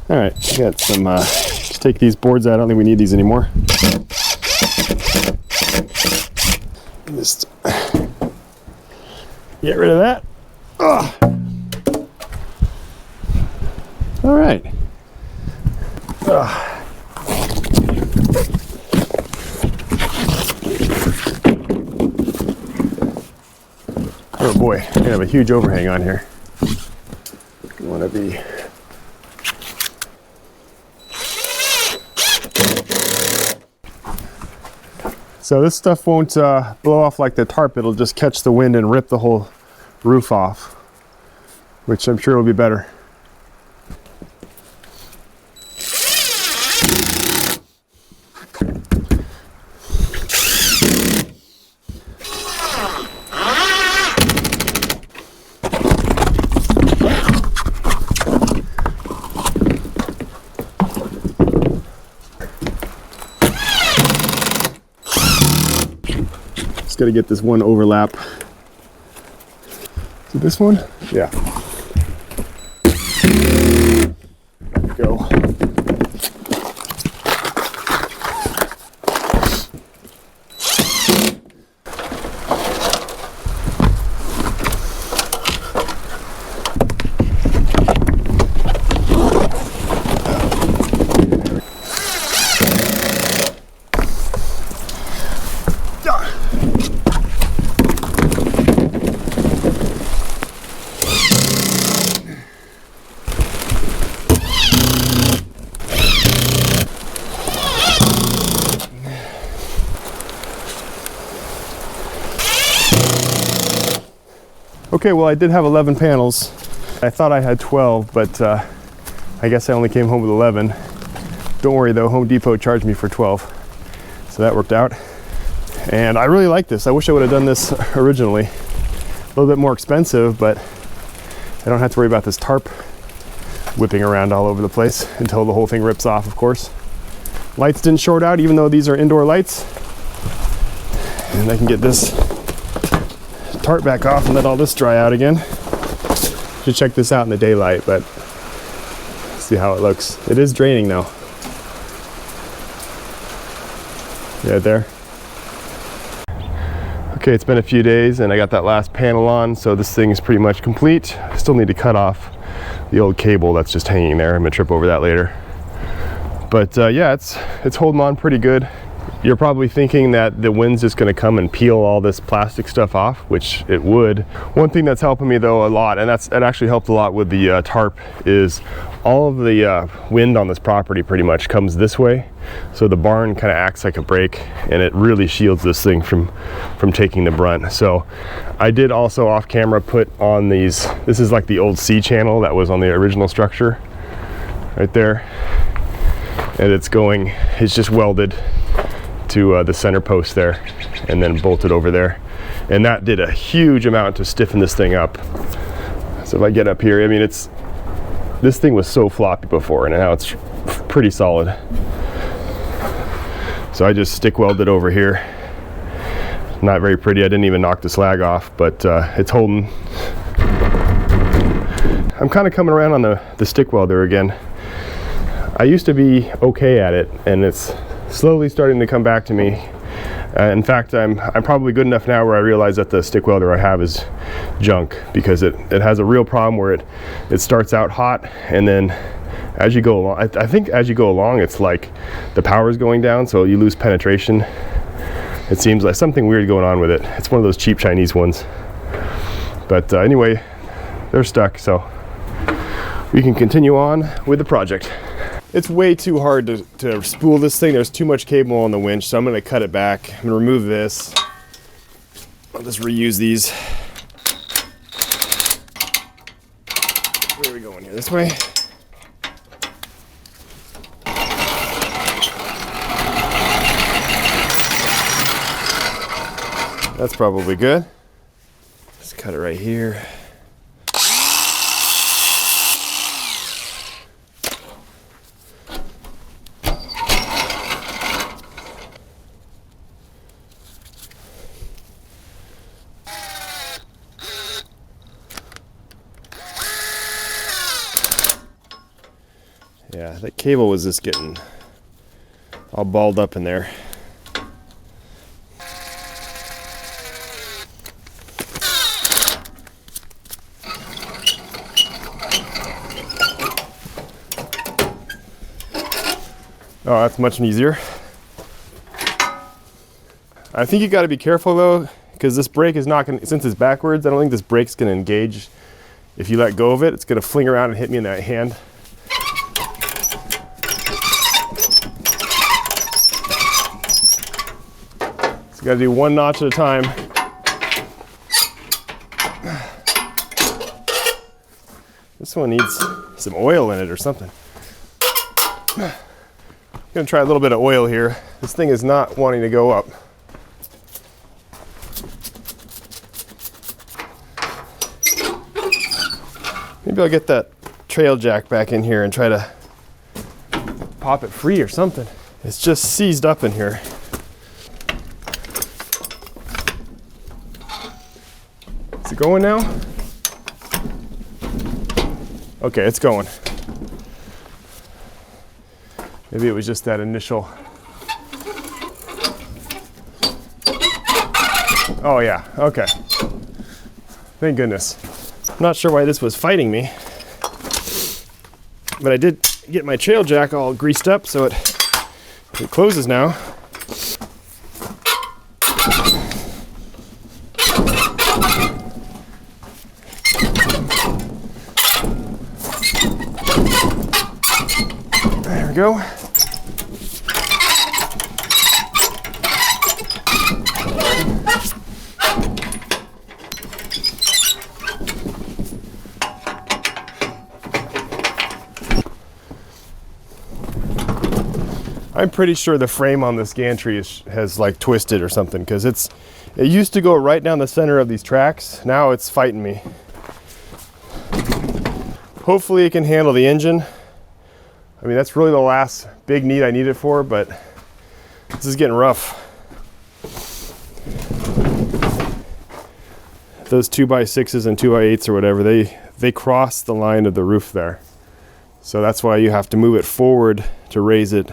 S1: All right, got some, just take these boards out. I don't think we need these anymore. Just get rid of that. Ugh. All right. Ugh. Oh boy, I have a huge overhang on here. You want to be. So this stuff won't blow off like the tarp. It'll just catch the wind and rip the whole roof off, which I'm sure will be better. Got to get this one overlap. So this one? Yeah. There we go. Okay, well I did have 11 panels. I thought I had 12, but I guess I only came home with 11. Don't worry though, Home Depot charged me for 12. So that worked out. And I really like this. I wish I would have done this originally. A little bit more expensive, but I don't have to worry about this tarp whipping around all over the place until the whole thing rips off, of course. Lights didn't short out, even though these are indoor lights. And I can get this tarp back off and let all this dry out again. Should check this out in the daylight, but see how it looks. It is draining though. Yeah, there. Okay, it's been a few days and I got that last panel on, so this thing is pretty much complete. I still need to cut off the old cable that's just hanging there. I'm gonna trip over that later. But yeah, it's holding on pretty good. You're probably thinking that the wind's just going to come and peel all this plastic stuff off, which it would. One thing that's helping me though a lot, and it actually helped a lot with the tarp, is all of the wind on this property pretty much comes this way. So the barn kind of acts like a brake, and it really shields this thing from taking the brunt. So I did also off camera put on these, this is like the old C channel that was on the original structure right there. And it's just welded to the center post there and then bolted over there. And that did a huge amount to stiffen this thing up. So if I get up here, I mean, this thing was so floppy before, and now it's pretty solid. So I just stick welded over here. Not very pretty. I didn't even knock the slag off, but it's holding. I'm kind of coming around on the stick welder again. I used to be okay at it, and it's slowly starting to come back to me. In fact, I'm probably good enough now where I realize that the stick welder I have is junk, because it has a real problem where it starts out hot, and then as you go along, I think as you go along, it's like the power is going down, so you lose penetration. It seems like something weird going on with it. It's one of those cheap Chinese ones. But anyway, they're stuck, so we can continue on with the project. It's way too hard to spool this thing. There's too much cable on the winch, so I'm going to cut it back. I'm going to remove this. I'll just reuse these. Where are we going here? This way? That's probably good. Just cut it right here. Yeah, that cable was just getting all balled up in there. Oh, that's much easier. I think you got to be careful though, because this brake is not going to, since it's backwards, I don't think this brake's going to engage. If you let go of it, it's going to fling around and hit me in that hand. So you got to do one notch at a time. This one needs some oil in it or something. I'm gonna try a little bit of oil here. This thing is not wanting to go up. Maybe I'll get that trail jack back in here and try to pop it free or something. It's just seized up in here. Is it going now? Okay, it's going. Maybe it was just that initial. Oh yeah, okay. Thank goodness. I'm not sure why this was fighting me, but I did get my trail jack all greased up, so it closes now. There we go. I'm pretty sure the frame on this gantry has like twisted or something, because it used to go right down the center of these tracks. Now it's fighting me. Hopefully it can handle the engine. I mean, that's really the last big need I need it for, but this is getting rough. Those 2x6s and 2x8s or whatever, they cross the line of the roof there. So that's why you have to move it forward to raise it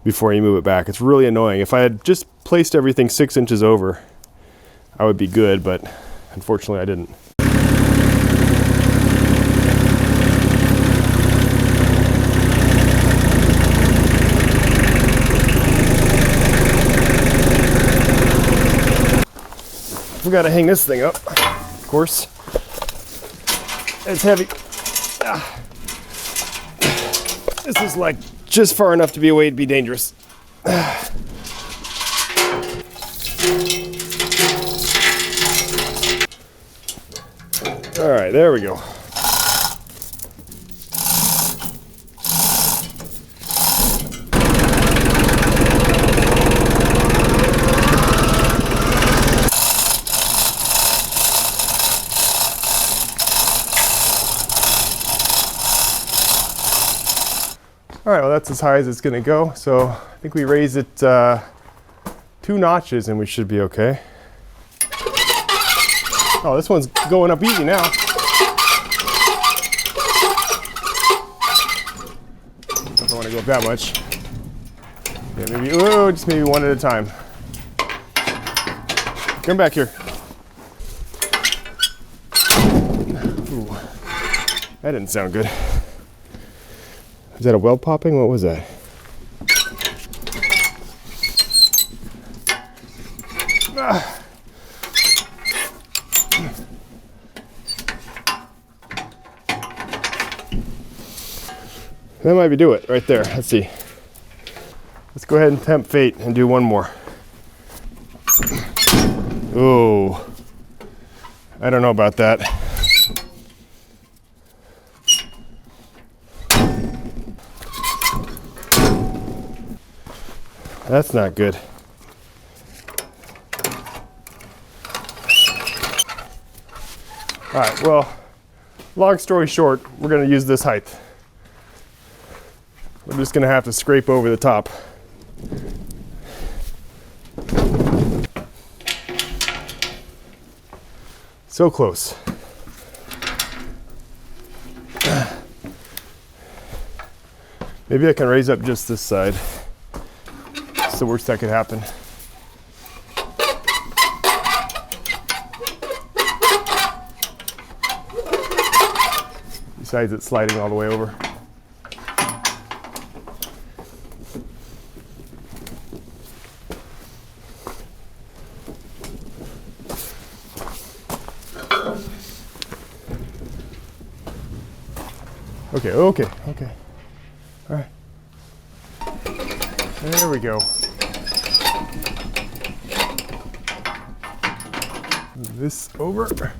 S1: before you move it back. It's really annoying. If I had just placed everything 6 inches over, I would be good, but unfortunately I didn't. Forgot to hang this thing up, of course. It's heavy. This is like just far enough to be a way to be dangerous. All right, there we go. All right, well, that's as high as it's gonna go. So I think we raise it 2 notches and we should be okay. Oh, this one's going up easy now. Don't want to go up that much. Yeah, maybe, oh, just maybe one at a time. Come back here. Ooh, that didn't sound good. Is that a weld popping? What was that? Ah. That might be do it right there. Let's see. Let's go ahead and tempt fate and do one more. Oh, I don't know about that. That's not good. All right, well, long story short, we're gonna use this height. We're just gonna have to scrape over the top. So close. Maybe I can raise up just this side. It's the worst that could happen. Besides, it's sliding all the way over. Okay, okay, okay. All right. There we go. Move this over.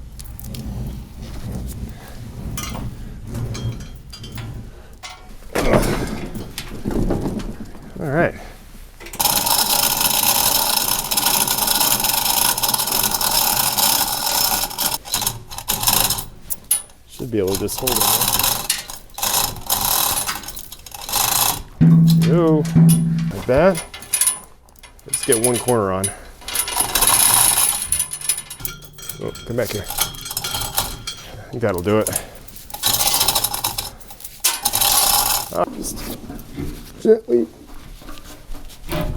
S1: All right. Should be able to just hold it there. Go. Like that. Let's get one corner on. Oh, come back here. I think that'll do it. Just gently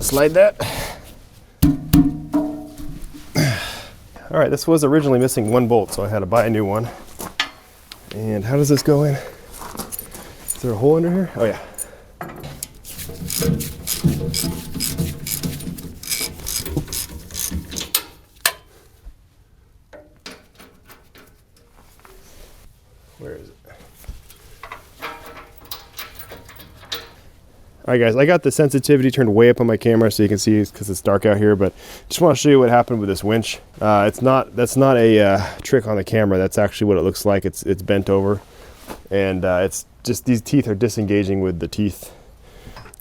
S1: slide that. All right, this was originally missing one bolt, so I had to buy a new one. And how does this go in? Is there a hole under here? Oh yeah. Where is it? All right, guys, I got the sensitivity turned way up on my camera so you can see because it's dark out here, but just want to show you what happened with this winch. That's not a trick on the camera. That's actually what it looks like. It's bent over, and it's just these teeth are disengaging with the teeth.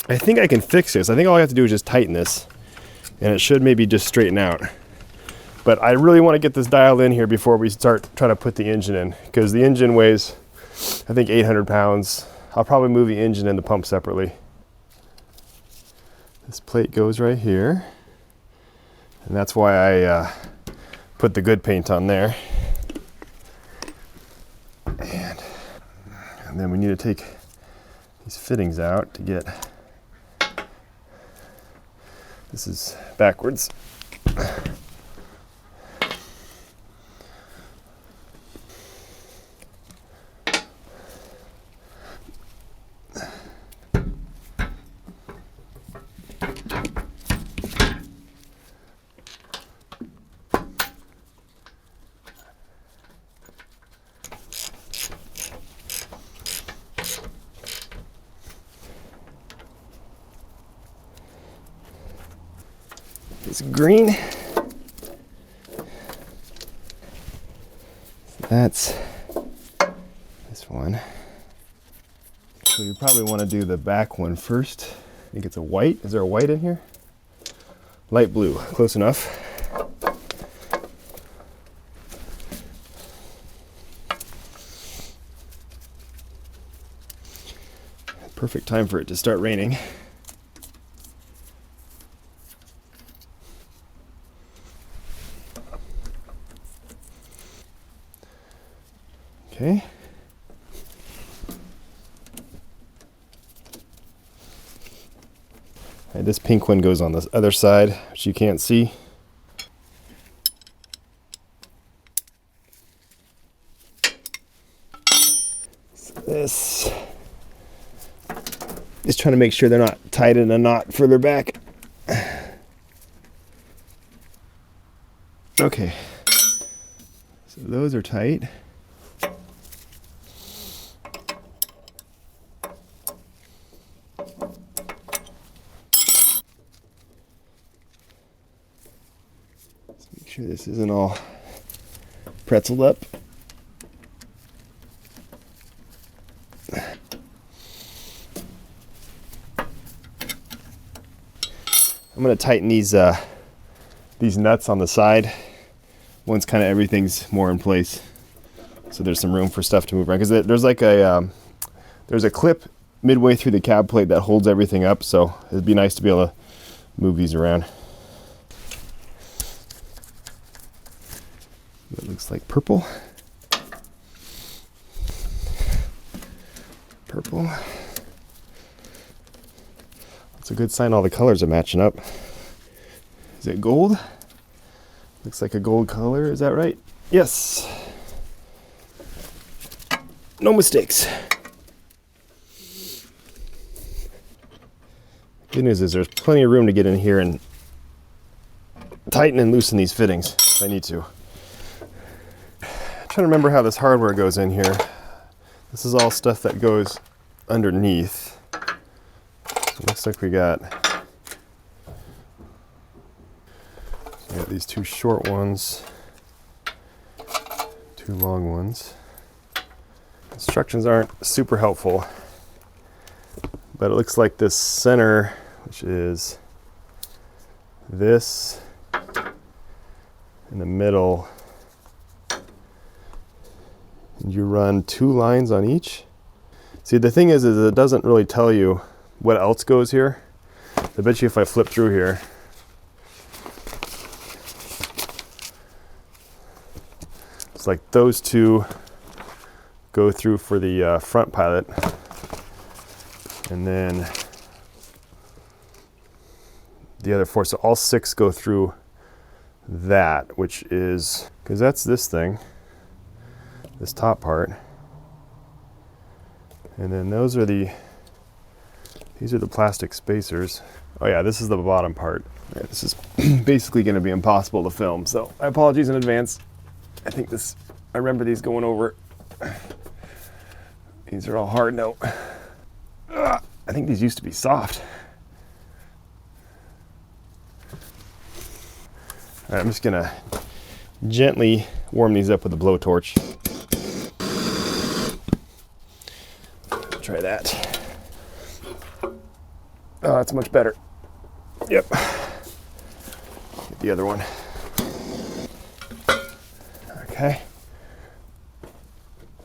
S1: I think I can fix this. I think all I have to do is just tighten this, and it should maybe just straighten out. But I really want to get this dialed in here before we start trying to put the engine in, because the engine weighs, I think, 800 pounds. I'll probably move the engine and the pump separately. This plate goes right here, and that's why I put the good paint on there. And then we need to take these fittings out to get, this is backwards. It's green. That's this one. So you probably want to do the back one first. I think it's a white. Is there a white in here? Light blue. Close enough. Perfect time for it to start raining. Okay. All right, this pink one goes on this other side, which you can't see. So this is trying to make sure they're not tied in a knot further back. Okay, so those are tight. Make sure this isn't all pretzeled up. I'm going to tighten these nuts on the side once kind of everything's more in place, so there's some room for stuff to move around. Because there's like there's a clip midway through the cab plate that holds everything up, so it'd be nice to be able to move these around. It looks like purple. Purple. That's a good sign all the colors are matching up. Is it gold? Looks like a gold color, is that right? Yes. No mistakes. Good news is there's plenty of room to get in here and tighten and loosen these fittings if I need to. I'm trying to remember how this hardware goes in here. This is all stuff that goes underneath. So it looks like we got these two short ones, two long ones. Instructions aren't super helpful, but it looks like this center, which is this in the middle, and you run 2 lines on each. See, the thing is it doesn't really tell you what else goes here. I bet you if I flip through here, it's like those 2 go through for the front pilot, and then the other 4, so all 6 go through that, which is, because that's this thing, this top part, and then these are the plastic spacers. Oh yeah, this is the bottom part. Yeah, this is basically going to be impossible to film, so I apologize in advance. I remember these going over. These are all hard now. I think these used to be soft. All right, I'm just gonna gently warm these up with a blowtorch. Try that. Oh, that's much better. Yep. Get the other one. Okay.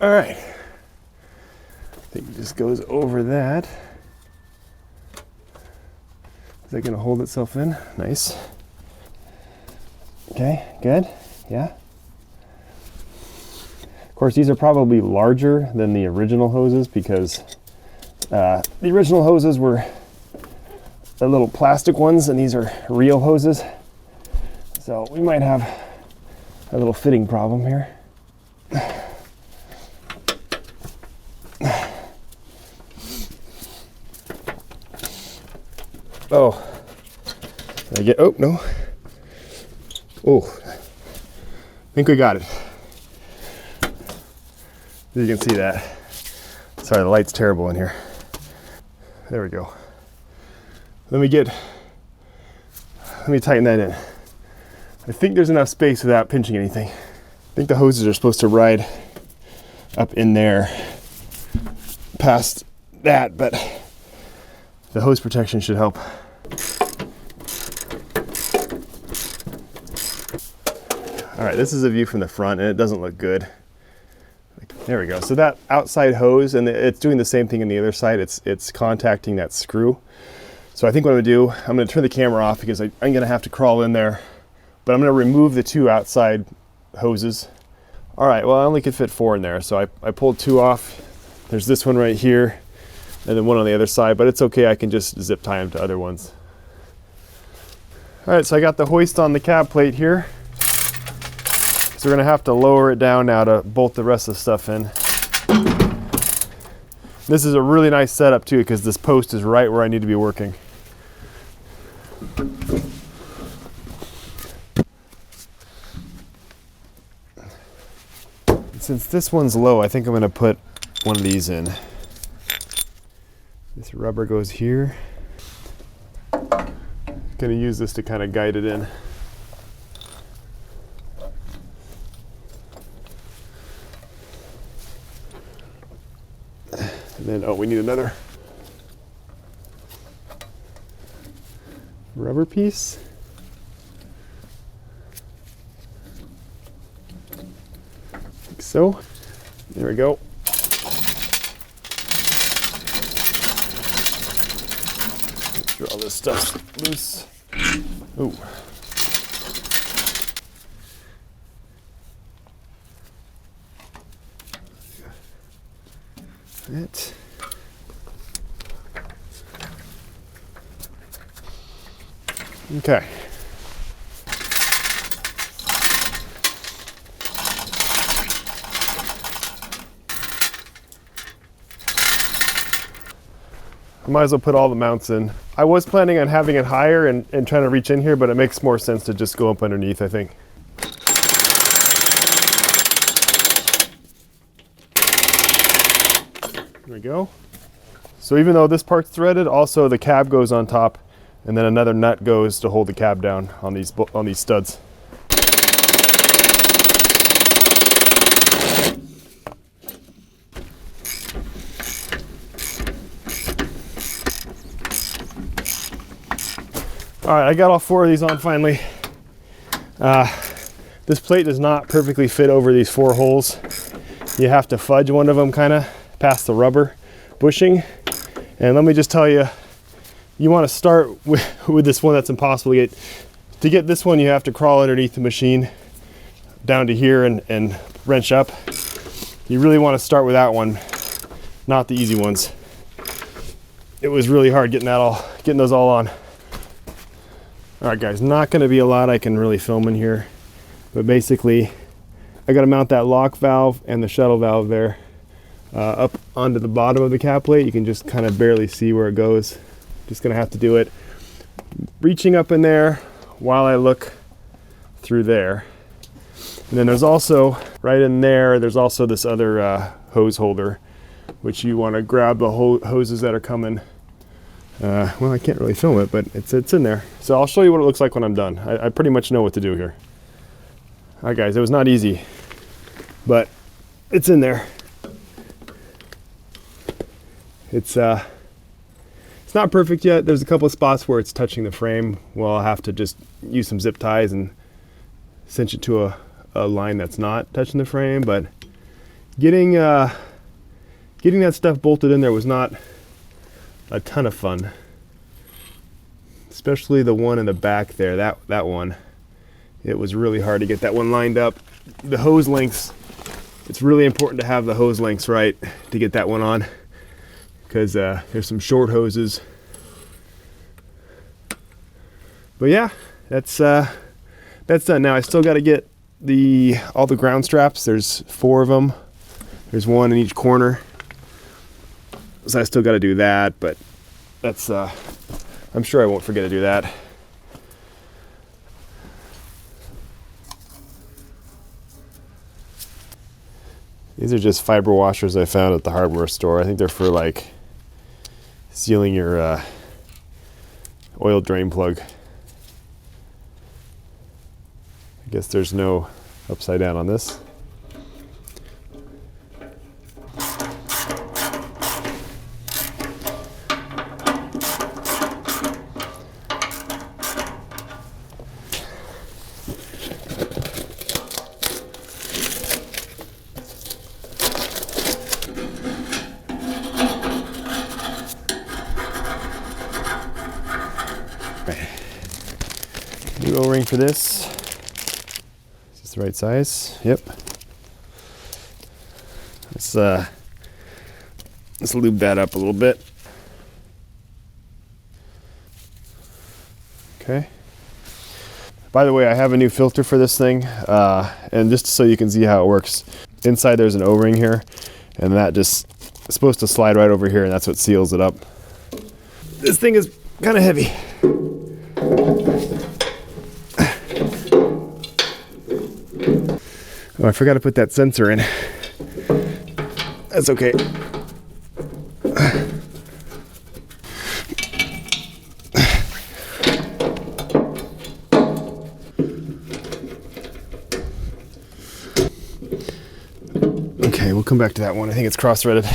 S1: All right. I think it just goes over that. Is that going to hold itself in? Nice. Okay, good. Yeah. Of course, these are probably larger than the original hoses because the original hoses were the little plastic ones, and these are real hoses. So we might have a little fitting problem here. Oh, did I get, oh, no. Oh, I think we got it. You can see that. Sorry, the light's terrible in here. There we go. Let me tighten that in. I think there's enough space without pinching anything. I think the hoses are supposed to ride up in there past that, but the hose protection should help. All right, this is a view from the front, and it doesn't look good. There we go. So that outside hose, and it's doing the same thing on the other side. It's contacting that screw. So I think what I'm gonna do, I'm gonna turn the camera off because I'm gonna have to crawl in there, but I'm gonna remove the 2 outside hoses. All right, well, I only could fit 4 in there. So I pulled 2 off. There's this one right here and then one on the other side, but it's okay. I can just zip tie them to other ones. All right, so I got the hoist on the cab plate here. So we're gonna have to lower it down now to bolt the rest of the stuff in. This is a really nice setup too, because this post is right where I need to be working. Since this one's low, I think I'm gonna put one of these in. This rubber goes here. Gonna use this to kind of guide it in. And then, oh, we need another rubber piece. Like so. There we go. Make sure all this stuff's loose. Ooh. It. Okay. I might as well put all the mounts in. I was planning on having it higher and trying to reach in here, but it makes more sense to just go up underneath, I think. There we go. So even though this part's threaded, also the cab goes on top, and then another nut goes to hold the cab down on these studs. All right, I got all 4 of these on finally. This plate does not perfectly fit over these 4 holes. You have to fudge one of them kind of past the rubber bushing. And let me just tell you, you want to start with this one. That's impossible to get. To get this one, you have to crawl underneath the machine down to here and wrench up. You really want to start with that one, not the easy ones. It was really hard getting those all on. All right, guys, not going to be a lot I can really film in here, but basically I got to mount that lock valve and the shuttle valve there up onto the bottom of the cap plate. You can just kind of barely see where it goes. Just going to have to do it reaching up in there while I look through there. And then there's also right in there, there's also this other hose holder, which you want to grab the hoses that are coming. Well, I can't really film it, but it's in there. So I'll show you what it looks like when I'm done. I pretty much know what to do here. All right, guys, it was not easy, but it's in there. It's not perfect yet. There's a couple of spots where it's touching the frame. Well, I'll have to just use some zip ties and cinch it to a line that's not touching the frame. But getting that stuff bolted in there was not a ton of fun, especially the one in the back there. That one, it was really hard to get that one lined up. The hose lengths, it's really important to have the hose lengths right to get that one on, because there's some short hoses. But yeah, that's done. Now I still got to get all the ground straps. There's 4 of them. There's one in each corner. So I still got to do that, but that's I'm sure I won't forget to do that. These are just fiber washers I found at the hardware store. I think they're for like sealing your oil drain plug. I guess there's no upside down on this. New O-ring for this. Is this the right size? Yep. Let's lube that up a little bit. Okay. By the way, I have a new filter for this thing, and just so you can see how it works, inside there's an O-ring here, and that just is supposed to slide right over here, and that's what seals it up. This thing is kind of heavy. Oh, I forgot to put that sensor in. That's okay. Okay, we'll come back to that one. I think it's cross-threaded.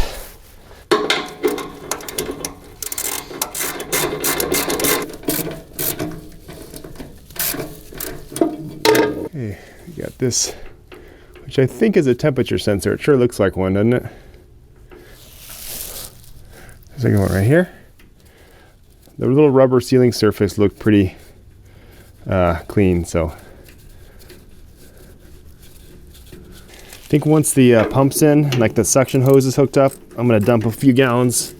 S1: Okay, we got this, which I think is a temperature sensor. It sure looks like one, doesn't it? Second one right here. The little rubber sealing surface looked pretty clean, so I think once the pump's in, like the suction hose is hooked up, I'm going to dump a few gallons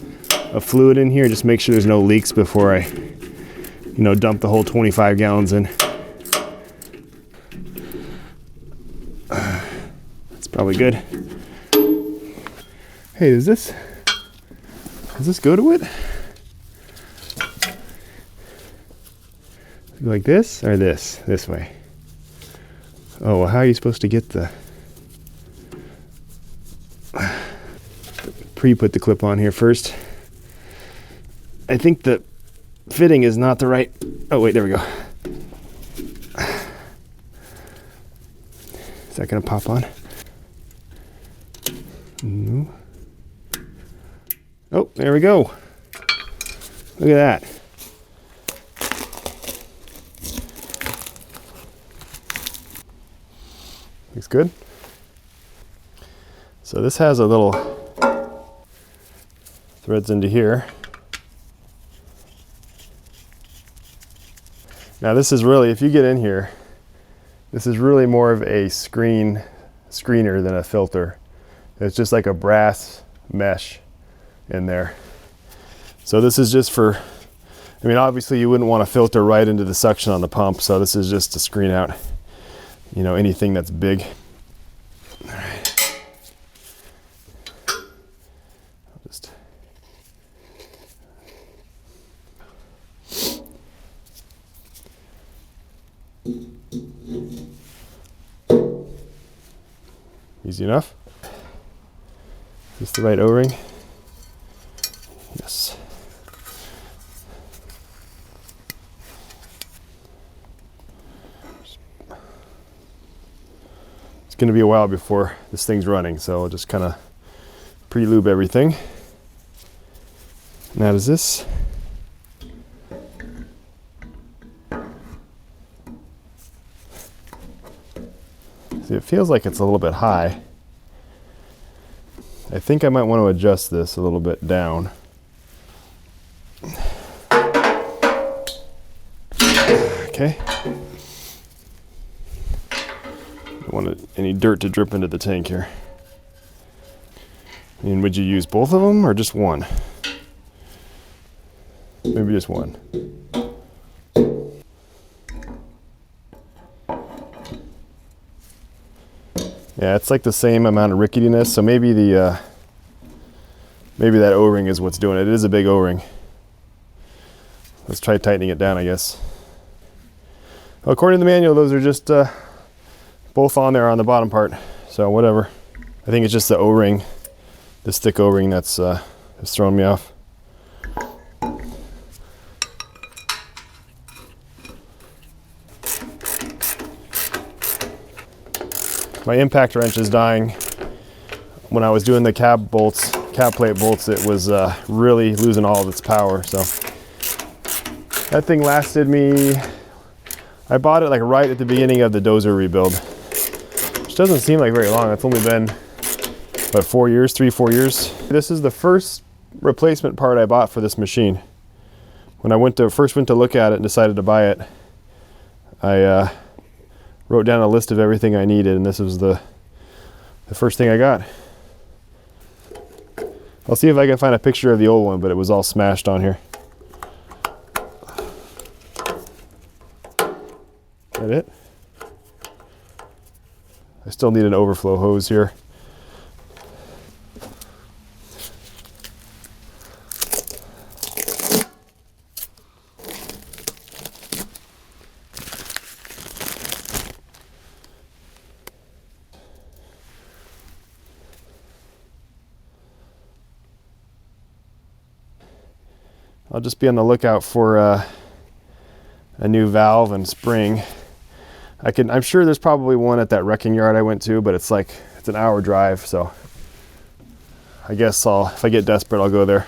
S1: of fluid in here, just make sure there's no leaks before I, dump the whole 25 gallons in. That's probably good. Hey, does this go to it? Like this or this way? Oh, well, how are you supposed to get the pre-put the clip on here first? I think the fitting is not the right. Oh wait, there we go. Is that gonna pop on? No. Oh, there we go. Look at that. Looks good. So this has a little threads into here. Now this is really, if you get in here, this is really more of a screener than a filter. It's just like a brass mesh in there. So this is just for, obviously you wouldn't want to filter right into the suction on the pump, so this is just to screen out, anything that's big. All right. I'll just easy enough. Is this the right O-ring? Yes. It's going to be a while before this thing's running, so I'll just kind of pre-lube everything. Now does this? See, it feels like it's a little bit high. I think I might want to adjust this a little bit down. Okay. Don't want any dirt to drip into the tank here. Would you use both of them or just one? Maybe just one. Yeah, it's like the same amount of ricketiness, so maybe maybe that O-ring is what's doing it. It is a big O-ring. Let's try tightening it down, I guess. Well, according to the manual, those are just both on there on the bottom part, so whatever. I think it's just the O-ring, this thick O-ring that's throwing me off. My impact wrench is dying. When I was doing the cab plate bolts, it was really losing all of its power. So that thing lasted me, I bought it like right at the beginning of the dozer rebuild, which doesn't seem like very long. It's only been, what, 4 years, 3-4 years. This is the first replacement part I bought for this machine. When I first went to look at it and decided to buy it, I wrote down a list of everything I needed, and this was the first thing I got. I'll see if I can find a picture of the old one, but it was all smashed on here. Is that it? I still need an overflow hose here. I'll just be on the lookout for a new valve and spring. I'm sure there's probably one at that wrecking yard I went to, but it's an hour drive, so I guess if I get desperate, I'll go there.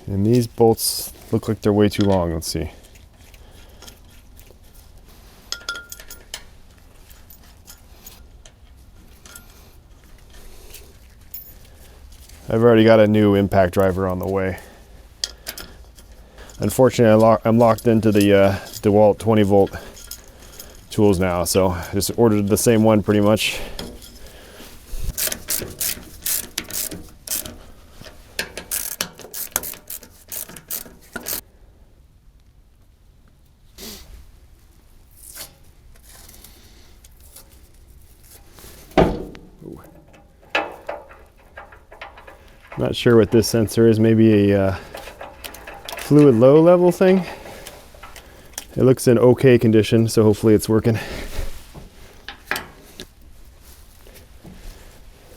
S1: And these bolts look like they're way too long. Let's see. I've already got a new impact driver on the way. Unfortunately, I'm locked into the DeWalt 20-volt tools now, so I just ordered the same one pretty much. Not sure what this sensor is, maybe a fluid low level thing. It looks in okay condition, so hopefully it's working.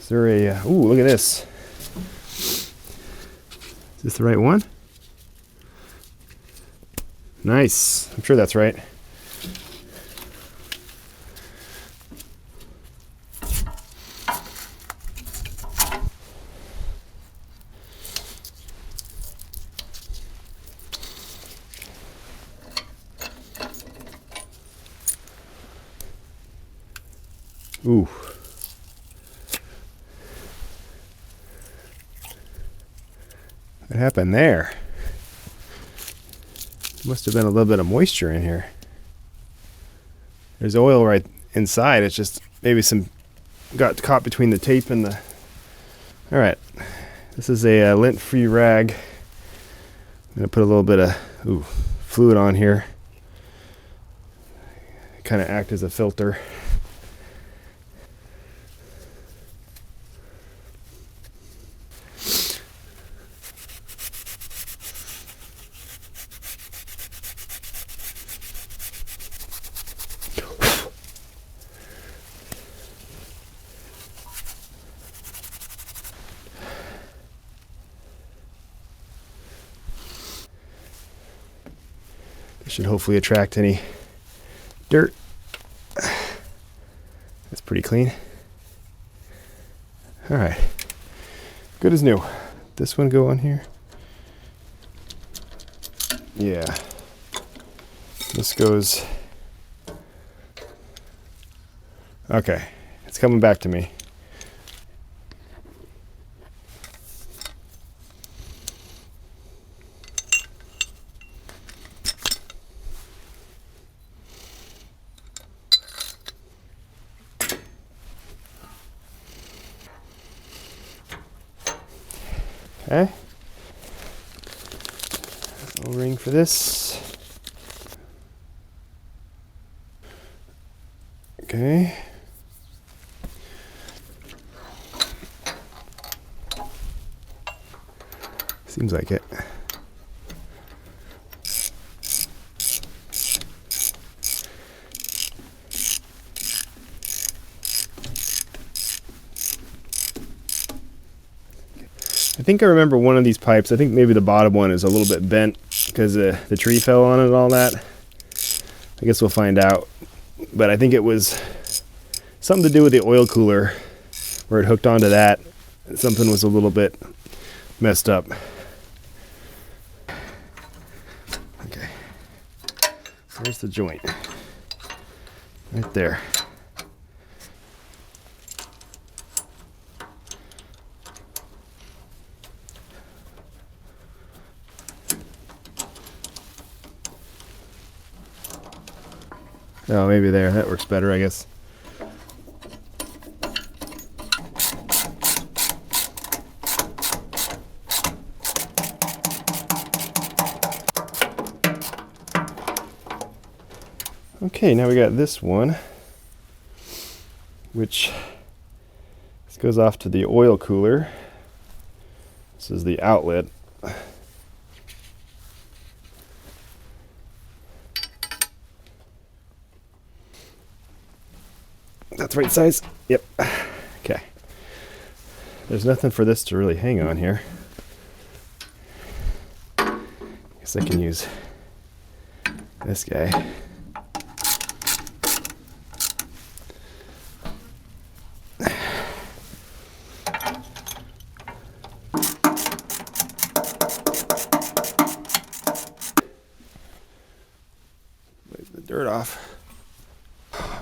S1: Is there a, ooh, look at this. Is this the right one? Nice, I'm sure that's right. Ooh. What happened there? Must have been a little bit of moisture in here. There's oil right inside. It's just maybe some got caught between the tape and the... All right. This is a lint-free rag. I'm going to put a little bit of fluid on here. Kind of act as a filter. Should hopefully attract any dirt. That's pretty clean. All right, good as new. This one go on here? Yeah. This goes. Okay, it's coming back to me. Okay. O-ring for this. Okay. Seems like it. I think I remember one of these pipes. I think maybe the bottom one is a little bit bent because the tree fell on it and all that. I guess we'll find out. But I think it was something to do with the oil cooler where it hooked onto that. Something was a little bit messed up. Okay. Where's the joint? Right there. Oh, maybe there. That works better, I guess. Okay, now we got this one, which this goes off to the oil cooler. This is the outlet. That's the right size? Yep. Okay. There's nothing for this to really hang on here. Guess I can use this guy. Wipe the dirt off.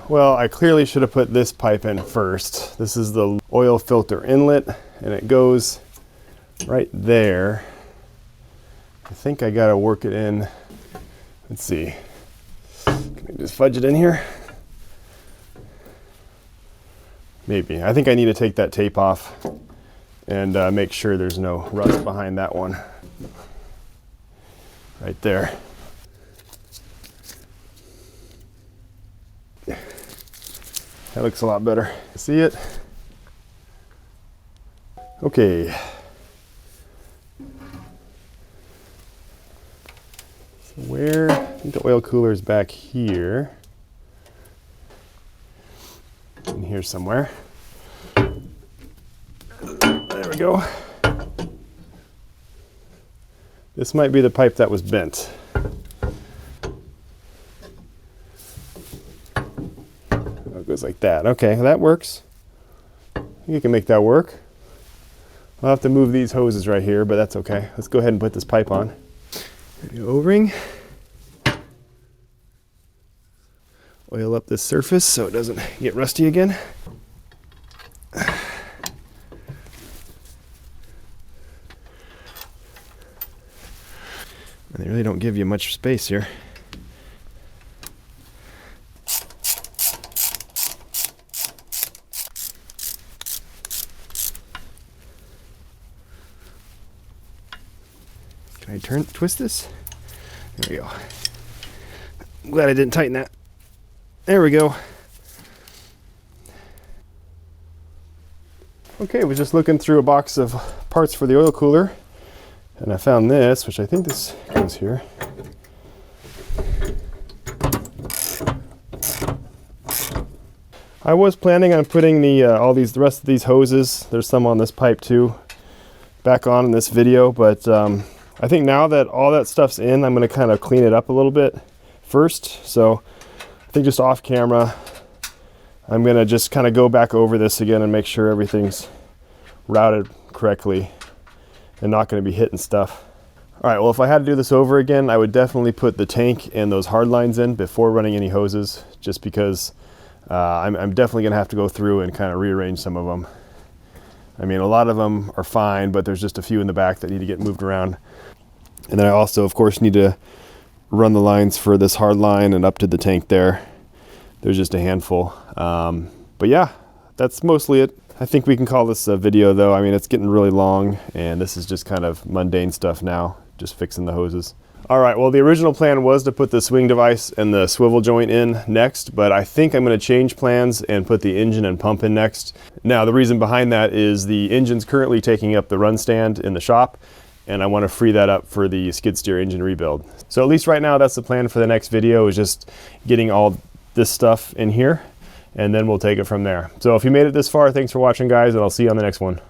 S1: Well, I clearly should have put this pipe in first. This is the oil filter inlet, and it goes right there. I think I gotta work it in. Let's see. Can I just fudge it in here? Maybe. I think I need to take that tape off and make sure there's no rust behind that one. Right there. That looks a lot better. See it? Okay. So where, I think the oil cooler is back here. In here somewhere. There we go. This might be the pipe that was bent. It goes like that. Okay, that works. You can make that work. I'll have to move these hoses right here, but that's okay. Let's go ahead and put this pipe on. O-ring. Oil up this surface so it doesn't get rusty again. And they really don't give you much space here. Can I twist this? There we go. I'm glad I didn't tighten that. There we go. Okay, we're just looking through a box of parts for the oil cooler, and I found this, which I think this goes here. I was planning on putting the rest of these hoses, there's some on this pipe too, back on in this video, but I think now that all that stuff's in, I'm going to kind of clean it up a little bit first. So I think just off camera, I'm going to just kind of go back over this again and make sure everything's routed correctly and not going to be hitting stuff. All right, well, if I had to do this over again, I would definitely put the tank and those hard lines in before running any hoses, just because I'm definitely going to have to go through and kind of rearrange some of them. I mean, a lot of them are fine, but there's just a few in the back that need to get moved around. And then I also, of course, need to run the lines for this hard line and up to the tank there. There's just a handful. But yeah, that's mostly it. I think we can call this a video though. I mean, it's getting really long, and this is just kind of mundane stuff now, just fixing the hoses. All right, well, the original plan was to put the swing device and the swivel joint in next, but I think I'm going to change plans and put the engine and pump in next. Now, the reason behind that is the engine's currently taking up the run stand in the shop, and I want to free that up for the skid steer engine rebuild. So at least right now, that's the plan for the next video, is just getting all this stuff in here, and then we'll take it from there. So if you made it this far, thanks for watching, guys, and I'll see you on the next one.